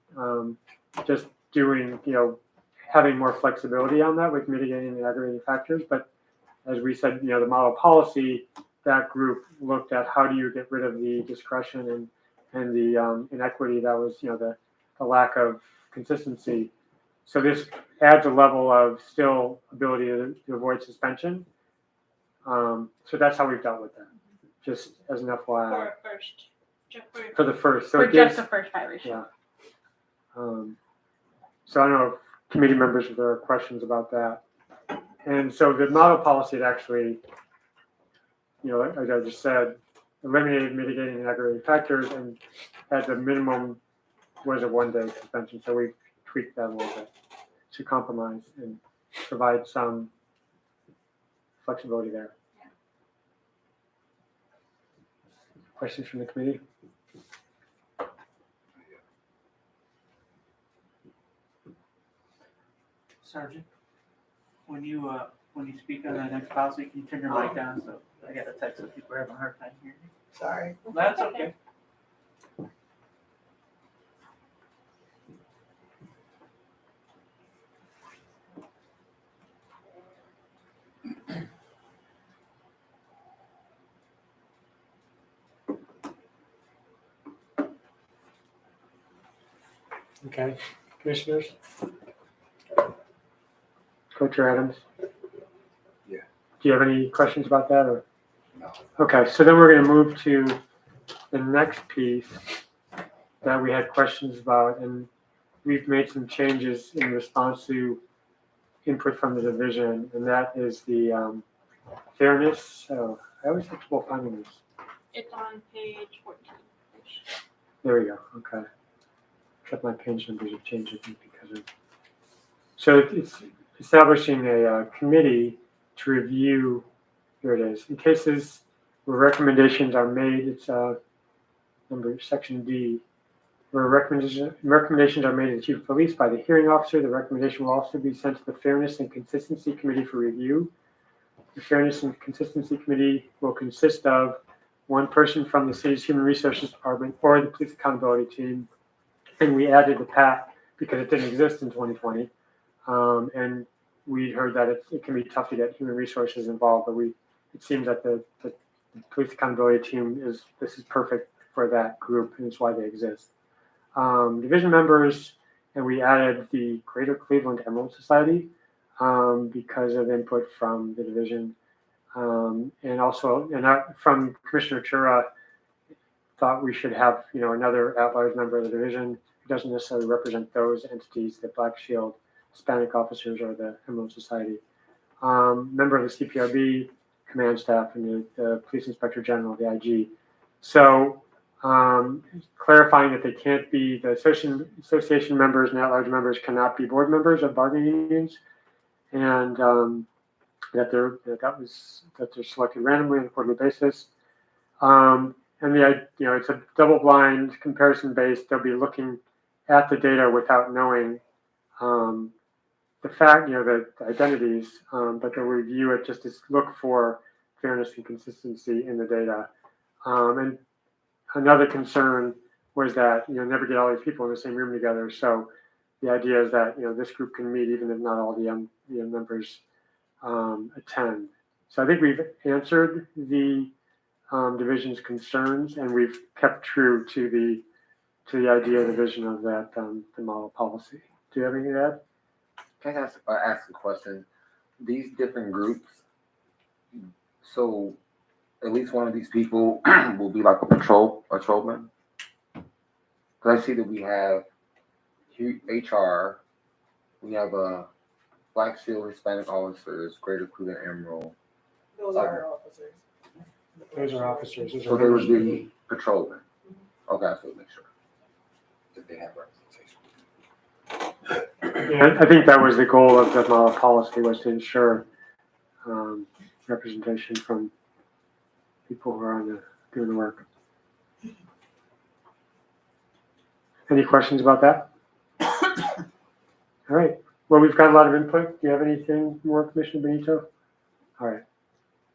just doing, having more flexibility on that with mitigating and aggravating factors. But as we said, the model policy, that group looked at how do you get rid of the discretion and the inequity that was, the lack of consistency. So this adds a level of still ability to avoid suspension. So that's how we've dealt with that, just as an FYI. For the first. So
For
it gives,
just the first violation.
yeah. So I don't know if committee members if there are questions about that. And so the model policy had actually, like I just said, eliminated mitigating and aggravating factors and had the minimum was a 1-day suspension. So we tweaked that a little bit to compromise and provide some flexibility there. Questions from the committee?
Sergeant, when you speak on that next policy, can you turn your mic down? So I got a text that people are having a hard time hearing me.
Sorry.
That's okay.
Okay, commissioners? Co-Chair Adams?
Yeah.
Do you have any questions about that or?
No.
Okay, so then we're gonna move to the next piece that we had questions about, and we've made some changes in response to input from the division, and that is the fairness. So I always have trouble finding this.
It's on page 14.
There we go, okay. Except my page numbers have changed, I think, because of. So it's establishing a committee to review, here it is, in cases where recommendations are made, it's section D, where recommendations are made to the chief of police by the hearing officer. The recommendation will also be sent to the Fairness and Consistency Committee for review. The Fairness and Consistency Committee will consist of one person from the city's Human Resources Department or the Police Accountability Team. And we added the PAC because it didn't exist in 2020. And we heard that it can be tough to get human resources involved, but it seems that the Police Accountability Team this is perfect for that group, and it's why they exist. Division members, and we added the Greater Cleveland Emerald Society because of input from the division. And also, from Commissioner Chura, thought we should have, another at-large member of the division who doesn't necessarily represent those entities, the Black Shield, Hispanic officers, or the Emerald Society. Member of the CPRB, command staff, and the Police Inspector General, the IG. So clarifying that they can't be, the association members and at-large members cannot be board members of bargaining unions, and that they're selected randomly on a quarterly basis. And it's a double-blind comparison-based. They'll be looking at the data without knowing the fact, the identities, but they'll review it just to look for fairness and consistency in the data. And another concern was that never get all these people in the same room together. So the idea is that this group can meet even if not all the members attend. So I think we've answered the division's concerns, and we've kept true to the idea of the vision of that the model policy. Do you have anything to add?
Can I ask a question? These different groups, so at least one of these people will be like a patrolman. Because I see that we have HR, we have a Black Shield, Hispanic officers, Greater Cleveland Emerald.
Those are officers.
Those are officers. Those
So
are
they would
members.
be patrolmen. Okay, I should make sure that they have representation.
Yeah, I think that was the goal of the model policy, was to ensure representation from people who are doing the work. Any questions about that? All right. Well, we've got a lot of input. Do you have anything more, Commissioner Benito? All right.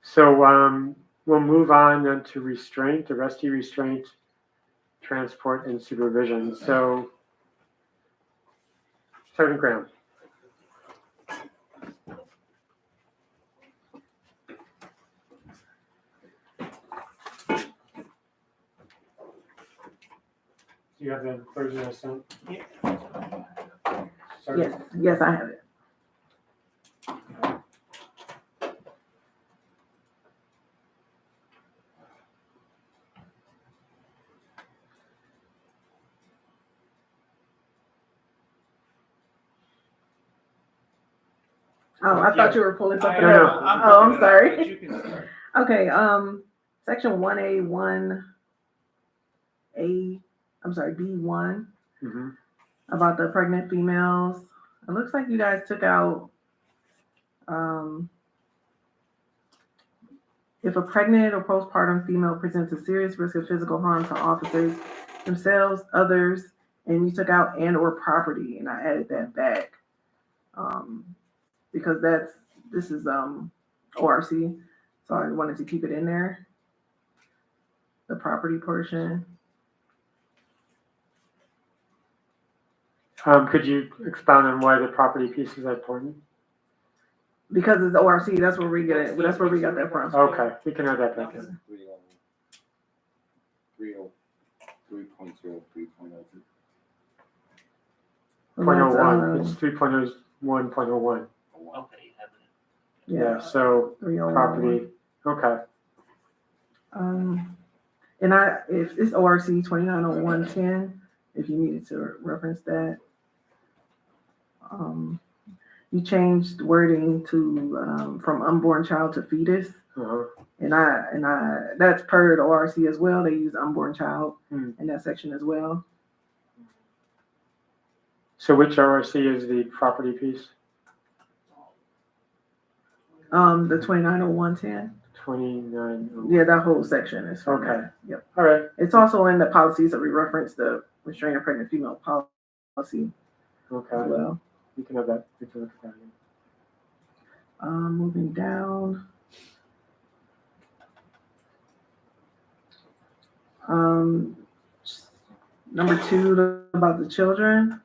So we'll move on then to restraint, arrestee restraint, transport, and supervision. So, Sergeant Graham. Do you have the version I sent?
Yes,
Sergeant?
yes, I have it. Oh, I thought you were pulling something
No,
up.
no.
Oh, I'm sorry.
But you can start.
Okay, section 1A, 1A, I'm sorry, B1,
Mhm.
about the pregnant females. It looks like you guys took out, if a pregnant or postpartum female presents a serious risk of physical harm to officers, themselves, others, and you took out and/or property, and I added that back. Because this is, ORC, so I wanted to keep it in there. The property portion.
Could you expound on why the property piece is important?
Because it's ORC, that's where we get it, that's where we got that from.
Okay, we can add that back in.
3.0, 3.02.
Point oh one,
And
it's
that's,
3.01.01.
Okay, you have it.
Yeah, so
301.
property, okay.
And if it's ORC 290110, if you needed to reference that. You changed wording to, from unborn child to fetus.
Uh-huh.
And that's per the ORC as well. They use unborn child
Hmm.
in that section as well.
So which ORC is the property piece?
The 290110.
29.
Yeah, that whole section is from
Okay.
that. Yep.
All right.
It's also in the policies that we reference, the restraining pregnant female policy
Okay.
as well.
You can have that. We can look at that again.
Moving down. Number 2 about the children.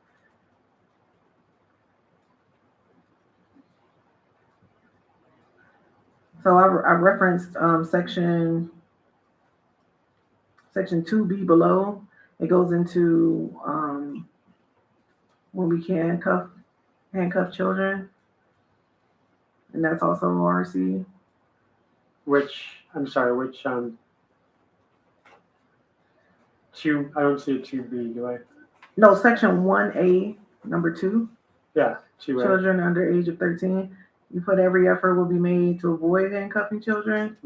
So I referenced section 2B below. It goes into when we can handcuff children, and that's also ORC.
I'm sorry, which, two, I don't see a 2B, do I?
No, section 1A, number 2.
Yeah, 2A.
Children under age of 13. You put every effort will be made to avoid handcuffing children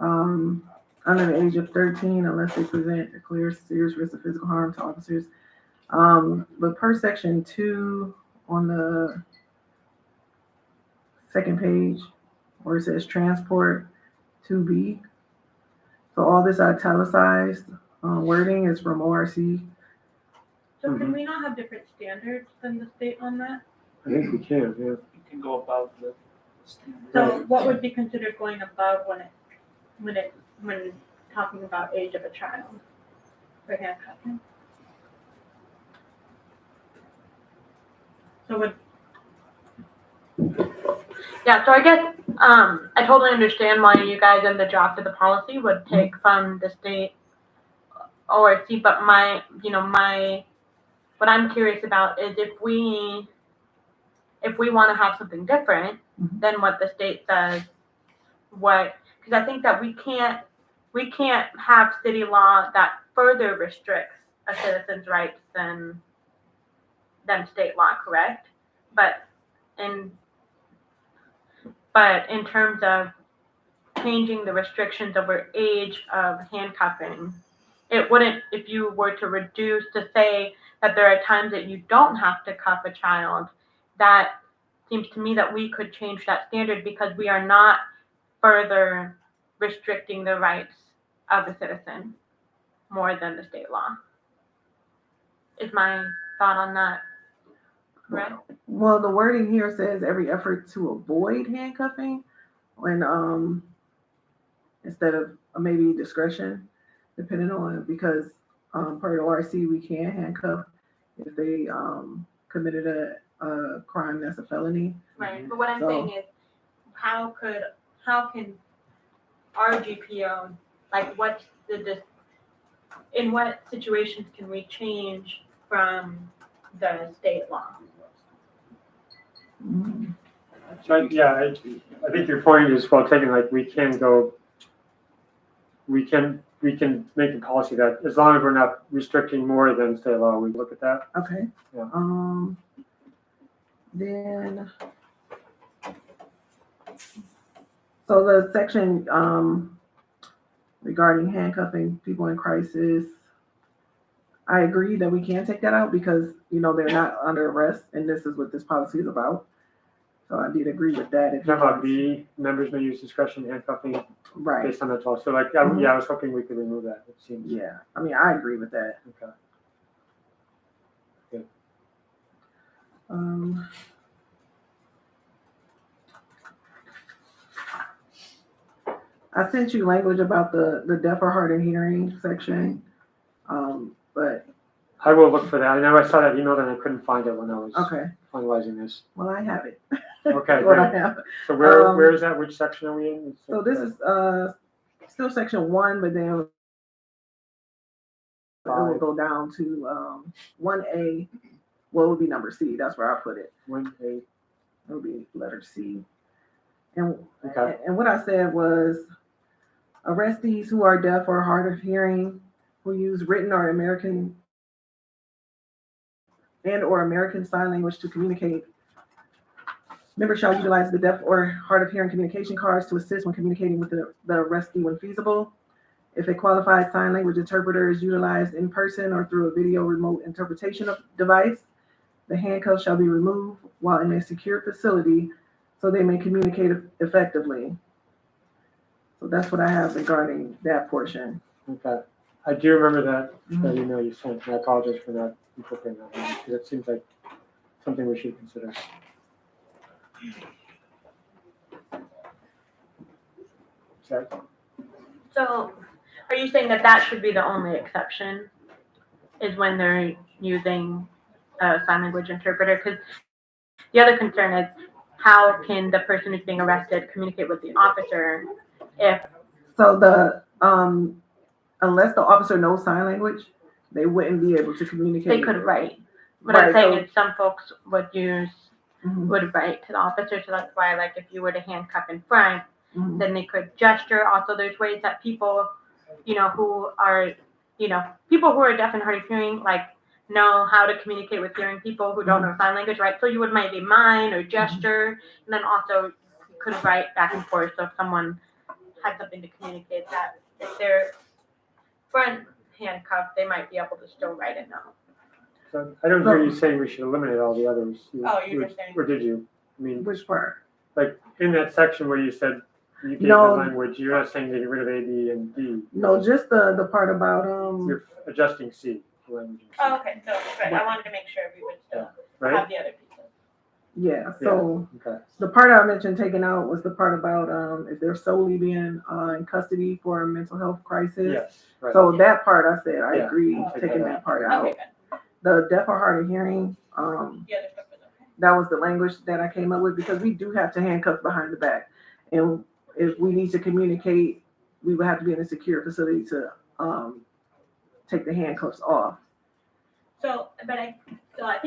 under the age of 13 unless they present a clear serious risk of physical harm to officers. But per section 2 on the second page where it says transport 2B. So all this italicized wording is from ORC.
So can we not have different standards than the state on that?
I think we can, yeah.
You can go above the standard.
So what would be considered going above when talking about age of a child for handcuffing? So so I guess I totally understand why you guys in the draft of the policy would take from the state ORC, but what I'm curious about is if we want to have something different than what the state says, because I think that we can't have city law that further restricts a citizen's rights than state law, correct? But in terms of changing the restrictions over age of handcuffing, it wouldn't, if you were to reduce to say that there are times that you don't have to cuff a child, that seems to me that we could change that standard because we are not further restricting the rights of the citizen more than the state law. Is my thought on that correct?
Well, the wording here says every effort to avoid handcuffing when instead of maybe discretion, depending on, because per the ORC we can handcuff if they committed a crime that's a felony.
Right, but what I'm
So-
saying is, how can our GPO, like in what situations can we change from the state law?
So, I think your point is well taken, like we can make a policy that as long as we're not restricting more than state law, we look at that.
Okay.
Yeah.
Then So the section, regarding handcuffing people in crisis, I agree that we can take that out because, you know, they're not under arrest and this is what this policy is about. So I did agree with that. If
Talking about B, members may use discretion in handcuffing
Right,
based on that law. So like, yeah, I was hoping we could remove that. It seems.
yeah, I mean, I agree with that.
Okay.
Um, I sent you language about the deaf or hard of hearing section. But,
I will look for that. I know I saw that email and I couldn't find it when I was
okay,
finalizing this.
well, I have it.
Okay,
What I
great.
have.
So where
Um,
is that? Which section are we in? It's
So
like,
this is, still section 1, but then it will go down to, 1A, what would be number C? That's where I put it.
1A.
It would be letter C. And,
Okay.
and what I said was, arrestees who are deaf or hard of hearing, who use written or American Sign Language to communicate. Members shall utilize the deaf or hard of hearing communication cards to assist when communicating with the arrestee when feasible. If a qualified sign language interpreter is utilized in person or through a video remote interpretation device, the handcuffs shall be removed while in a secure facility so they may communicate effectively. So that's what I have regarding that portion.
Okay. I do remember that
Mhm.
email you sent, and I apologize for not incorporating that one, because it seems like something we should consider. Sorry?
So are you saying that that should be the only exception? Is when they're using a sign language interpreter? Because the other concern is how can the person who's being arrested communicate with the officer if
So unless the officer knows sign language, they wouldn't be able to communicate.
they could write? What I'm
Right,
saying
so-
is some folks would
Mhm,
write to the officer, so that's why, like, if you were to handcuff in front,
mhm.
then they could gesture. Also, there's ways that people, who are, people who are deaf and hard of hearing, like, know how to communicate with hearing people who don't know sign language, right? So you would maybe mime or gesture, and then also you could write back and forth. So if someone had something to communicate, that if they're front handcuffed, they might be able to still write a note.
So I don't hear you saying we should eliminate all the others.
Oh, you're just saying-
Or did you? I mean,
Which part?
like, in that section where you said you gave
No.
the language, you're not saying getting rid of A, B, and D.
No, just the part about,
You're adjusting C, the language in C,
Oh, okay, so good. I wanted to make sure we would still
right?
have the other pieces.
yeah, so
Okay.
the part I mentioned taking out was the part about, if they're solely being, in custody for a mental health crisis.
Yes, right.
So that part I said, I
Yeah,
agree,
take
taking
that
that part out.
Okay, good.
The deaf or hard of hearing,
The other stuff was okay.
that was the language that I came up with because we do have to handcuff behind the back. And if we need to communicate, we would have to be in a secure facility to, take the handcuffs off.
I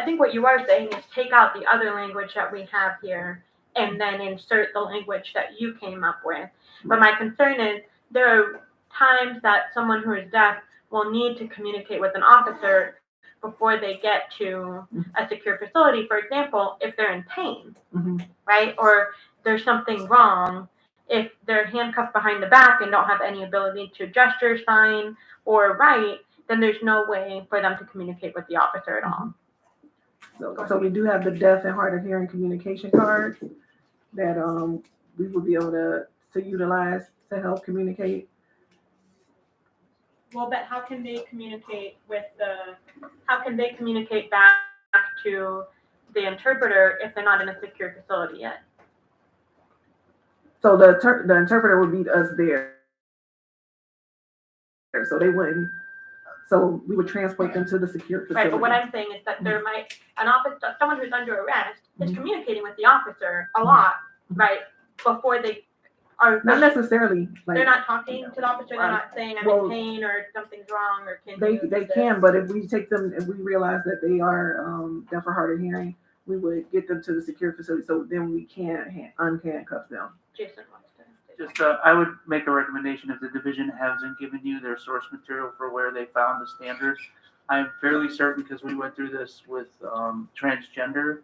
think what you are saying is take out the other language that we have here and then insert the language that you came up with. But my concern is there are times that someone who is deaf will need to communicate with an officer before they get to a secure facility. For example, if they're in pain,
Mhm.
right? Or there's something wrong, if they're handcuffed behind the back and don't have any ability to gesture, sign, or write, then there's no way for them to communicate with the officer at all.
So we do have the deaf and hard of hearing communication cards that, we will be able to utilize to help communicate.
Well, but how can they communicate back to the interpreter if they're not in a secure facility yet?
So the interpreter would be us there. So they wouldn't, so we would transport them to the secure facility.
Right, but what I'm saying is that there might, someone who's under arrest is
Mhm.
communicating with the officer a lot, right? Before they are,
Not necessarily,
they're
like,
not talking to the officer, they're not saying I'm
Well,
in pain or something's wrong or can
they
you do this?
can, but if we take them, if we realize that they are, deaf or hard of hearing, we would get them to the secure facility, so then we can unhandcuff them.
Jason wants to.
Just, I would make a recommendation if the division hasn't given you their source material for where they found the standards. I'm fairly certain, because we went through this with transgender,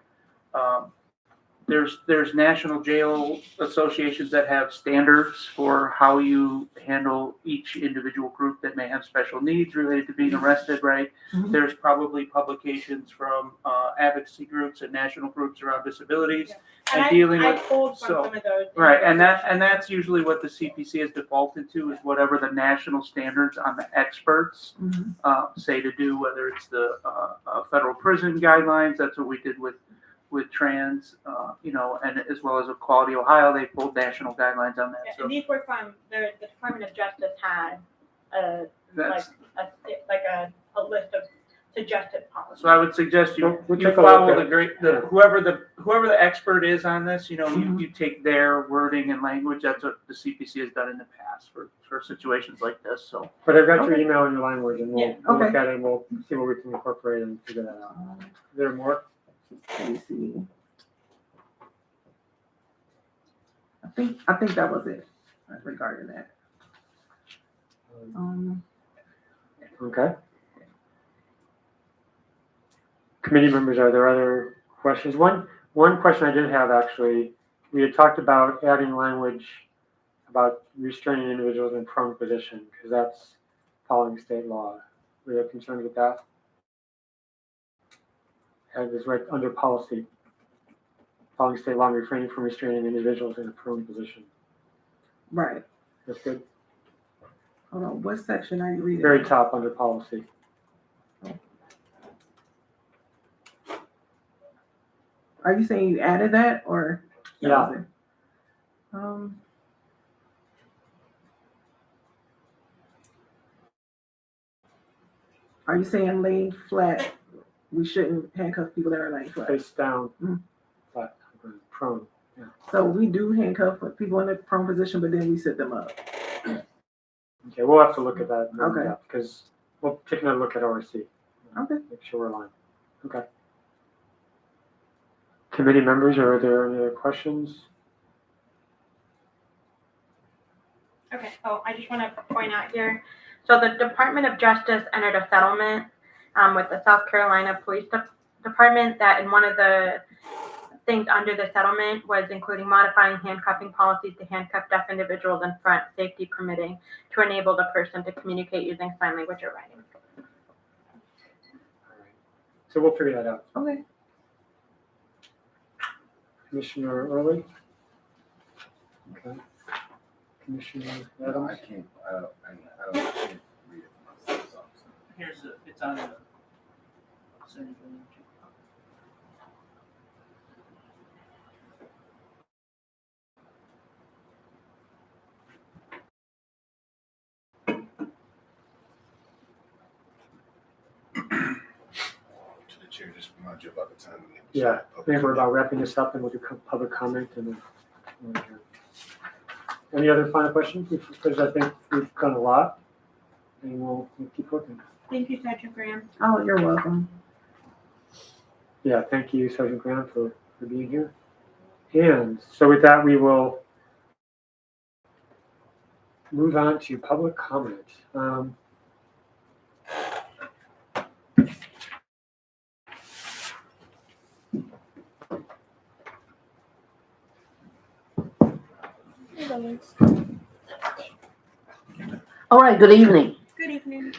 there's national jail associations that have standards for how you handle each individual group that may have special needs related to being arrested, right?
Mhm.
There's probably publications from advocacy groups and national groups around disabilities
And
and dealing
I
with.
pulled from
so-
some of those.
Right, and that's usually what the CPC has defaulted to, is whatever the national standards on the experts
Mhm.
say to do, whether it's the federal prison guidelines. That's what we did with trans, and as well as with Quality Ohio, they pulled national guidelines on that.
Yeah,
So
and these were from, the Department of Justice had a, like,
that's,
a list of suggested policies.
so I would suggest you
We'll
you
take a look
follow
at it.
whoever the expert is on this.
Mhm.
You take their wording and language. That's what the CPC has done in the past for situations like this. So
But I've got your
Okay.
email and your language, and
Yeah.
we'll look
Okay.
at it, and we'll see what we can incorporate and figure that out. Is there more?
Let me see. I think that was it regarding that.
Okay. Committee members, are there other questions? One question I did have, actually, we had talked about adding language about restraining individuals in prone position, because that's following state law. Were you concerned with that? And it's right under policy. Following state law and refraining from restraining individuals in a prone position.
Right.
That's good.
Hold on. What section are you reading?
Very top under policy.
Are you saying you added that or? that
Yeah.
was it? Are you saying laying flat? We shouldn't handcuff people that are laying flat.
Face down,
Mm.
but prone.
So we do handcuff people in a prone position, but then we sit them up.
Okay, we'll have to look at that.
Okay.
Because we'll take another look at ORC.
Okay.
Make sure we're aligned. Okay. Committee members, are there any other questions?
Okay, so I just want to point out here, so the Department of Justice entered a settlement with the South Carolina Police Department, that in one of the things under the settlement was including modifying handcuffing policies to handcuff deaf individuals in front, safety permitting, to enable the person to communicate using sign language or writing.
All right. So we'll figure that out.
Okay.
Commissioner Early? Okay. Commissioner
No, I
Adams?
can't, I can't read it myself, so.
it's on the.
To the chair, just remind you about the time.
Yeah, I think we're about wrapping this up, and we'll do public comment and then. Any other final questions? Because I think we've done a lot, and we'll keep working.
Thank you, Sergeant Graham.
Oh, you're welcome.
Yeah, thank you, Sergeant Graham, for being here. And so with that, we will move on to public comment.
All right, good evening.
Good evening.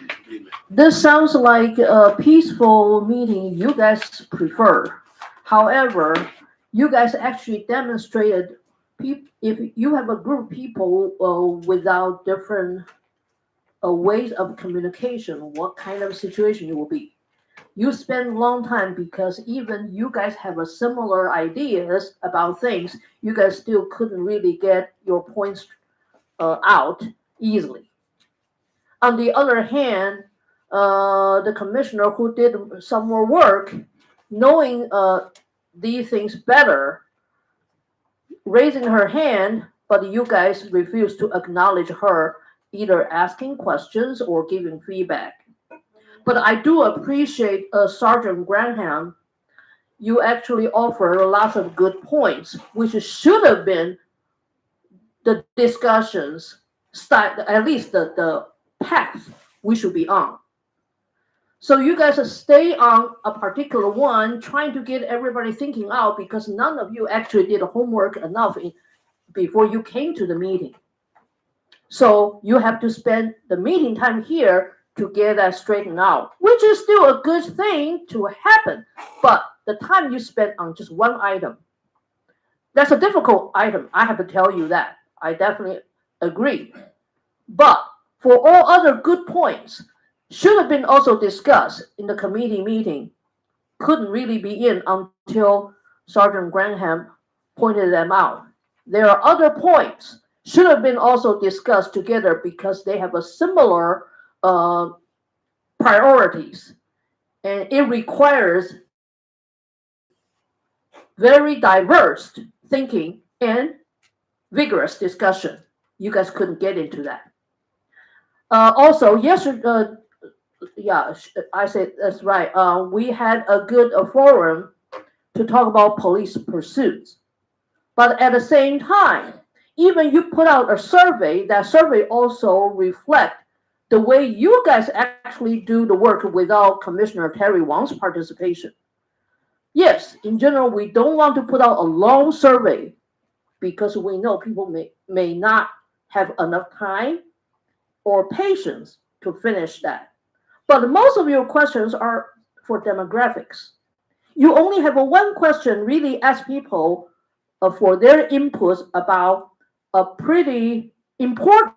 This sounds like a peaceful meeting you guys prefer. However, you guys actually demonstrated if you have a group of people without different ways of communication, what kind of situation it will be. You spend a long time because even you guys have a similar ideas about things, you guys still couldn't really get your points out easily. On the other hand, the commissioner who did some more work, knowing these things better, raising her hand, but you guys refuse to acknowledge her, either asking questions or giving feedback. But I do appreciate Sergeant Graham. You actually offer lots of good points, which should have been the discussions, at least the path we should be on. So you guys stay on a particular one, trying to get everybody thinking out because none of you actually did homework enough before you came to the meeting. So you have to spend the meeting time here to get that straightened out, which is still a good thing to happen. But the time you spend on just one item, that's a difficult item. I have to tell you that. I definitely agree. But for all other good points, should have been also discussed in the committee meeting, couldn't really be in until Sergeant Granham pointed them out. There are other points should have been also discussed together because they have a similar priorities, and it requires very diverse thinking and vigorous discussion. You guys couldn't get into that. Also, yesterday, yeah, I said that's right. We had a good forum to talk about police pursuits, but at the same time, even you put out a survey, that survey also reflect the way you guys actually do the work without Commissioner Terry Wong's participation. Yes, in general, we don't want to put out a long survey because we know people may not have enough time or patience to finish that. But most of your questions are for demographics. You only have one question really ask people for their inputs about a pretty important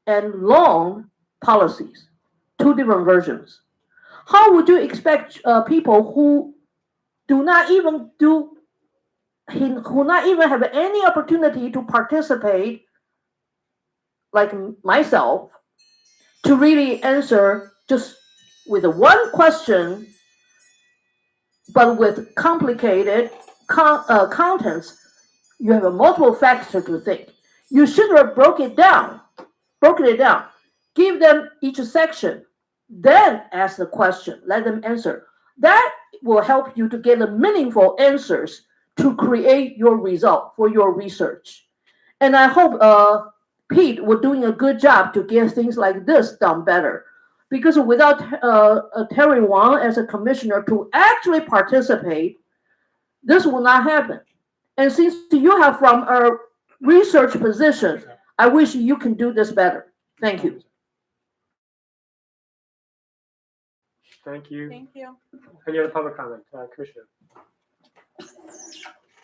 and long policies, two different versions. How would you expect people who do not even who not even have any opportunity to participate, like myself, to really answer just with one question, but with complicated contents? You have a multiple factor to think. You should have broken it down, give them each section, then ask the question, let them answer. That will help you to get the meaningful answers to create your result for your research. And I hope Pete was doing a good job to get things like this done better. Because without Terry Wong as a commissioner to actually participate, this will not happen. And since you have from a research position, I wish you can do this better. Thank you.
Thank you.
Thank you.
Any other public comment? Commissioner?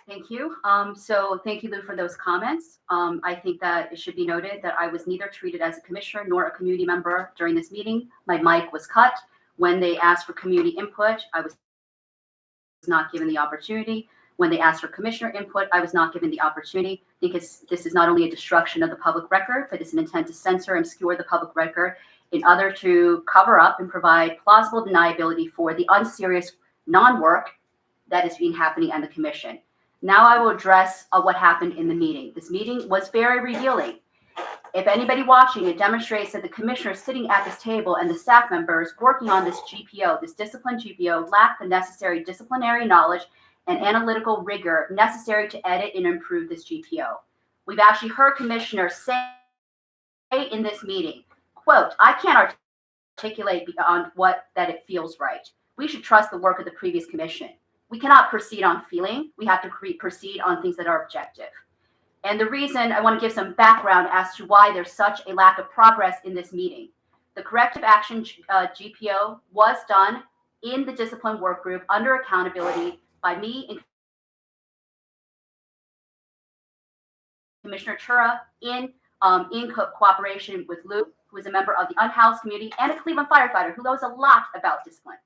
Thank you. So thank you, Lou, for those comments. I think that it should be noted that I was neither treated as a commissioner nor a community member during this meeting. My mic was cut. When they asked for community input, I was not given the opportunity. When they asked for commissioner input, I was not given the opportunity because this is not only a destruction of the public record, but it's an intent to censor and obscure the public record in order to cover up and provide plausible deniability for the unserious non-work that is being happening in the commission. Now I will address what happened in the meeting. This meeting was very revealing. If anybody watching, it demonstrates that the commissioner sitting at this table and the staff members working on this GPO, this disciplined GPO, lack the necessary disciplinary knowledge and analytical rigor necessary to edit and improve this GPO. We've actually heard commissioners say in this meeting, quote, I can't articulate beyond that it feels right. We should trust the work of the previous commission. We cannot proceed on feeling. We have to proceed on things that are objective. And the reason I want to give some background as to why there's such a lack of progress in this meeting. The corrective action GPO was done in the discipline work group under accountability by me and Commissioner Chura in cooperation with Lou, who is a member of the unhoused community and a Cleveland firefighter who knows a lot about discipline.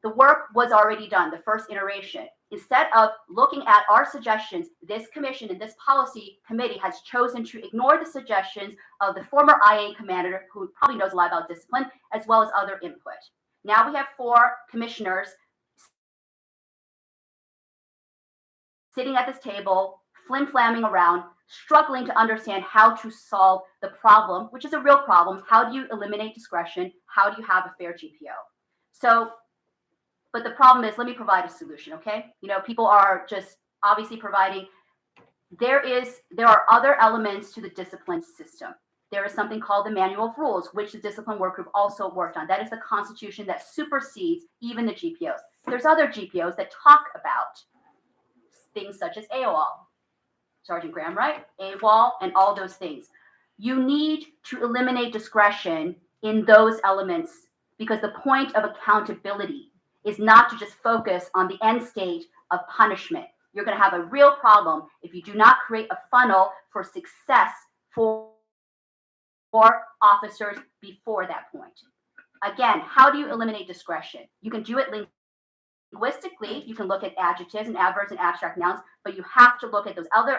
The work was already done, the first iteration. Instead of looking at our suggestions, this commission and this policy committee has chosen to ignore the suggestions of the former IA commander, who probably knows a lot about discipline, as well as other input. Now we have 4 commissioners sitting at this table, flim-flamming around, struggling to understand how to solve the problem, which is a real problem. How do you eliminate discretion? How do you have a fair GPO? So, but the problem is, let me provide a solution, okay? You know, people are just obviously providing. There are other elements to the discipline system. there is something called the Manual of Rules, which the Discipline Work Group also worked on. That is the constitution that supersedes even the GPOs. There's other GPOs that talk about things such as AOL, Sergeant Graham, right? AWOL, and all those things. You need to eliminate discretion in those elements because the point of accountability is not to just focus on the end state of punishment. You're going to have a real problem if you do not create a funnel for success for officers before that point. Again, how do you eliminate discretion? You can do it linguistically. You can look at adjectives and adverbs and abstract nouns, but you have to look at those other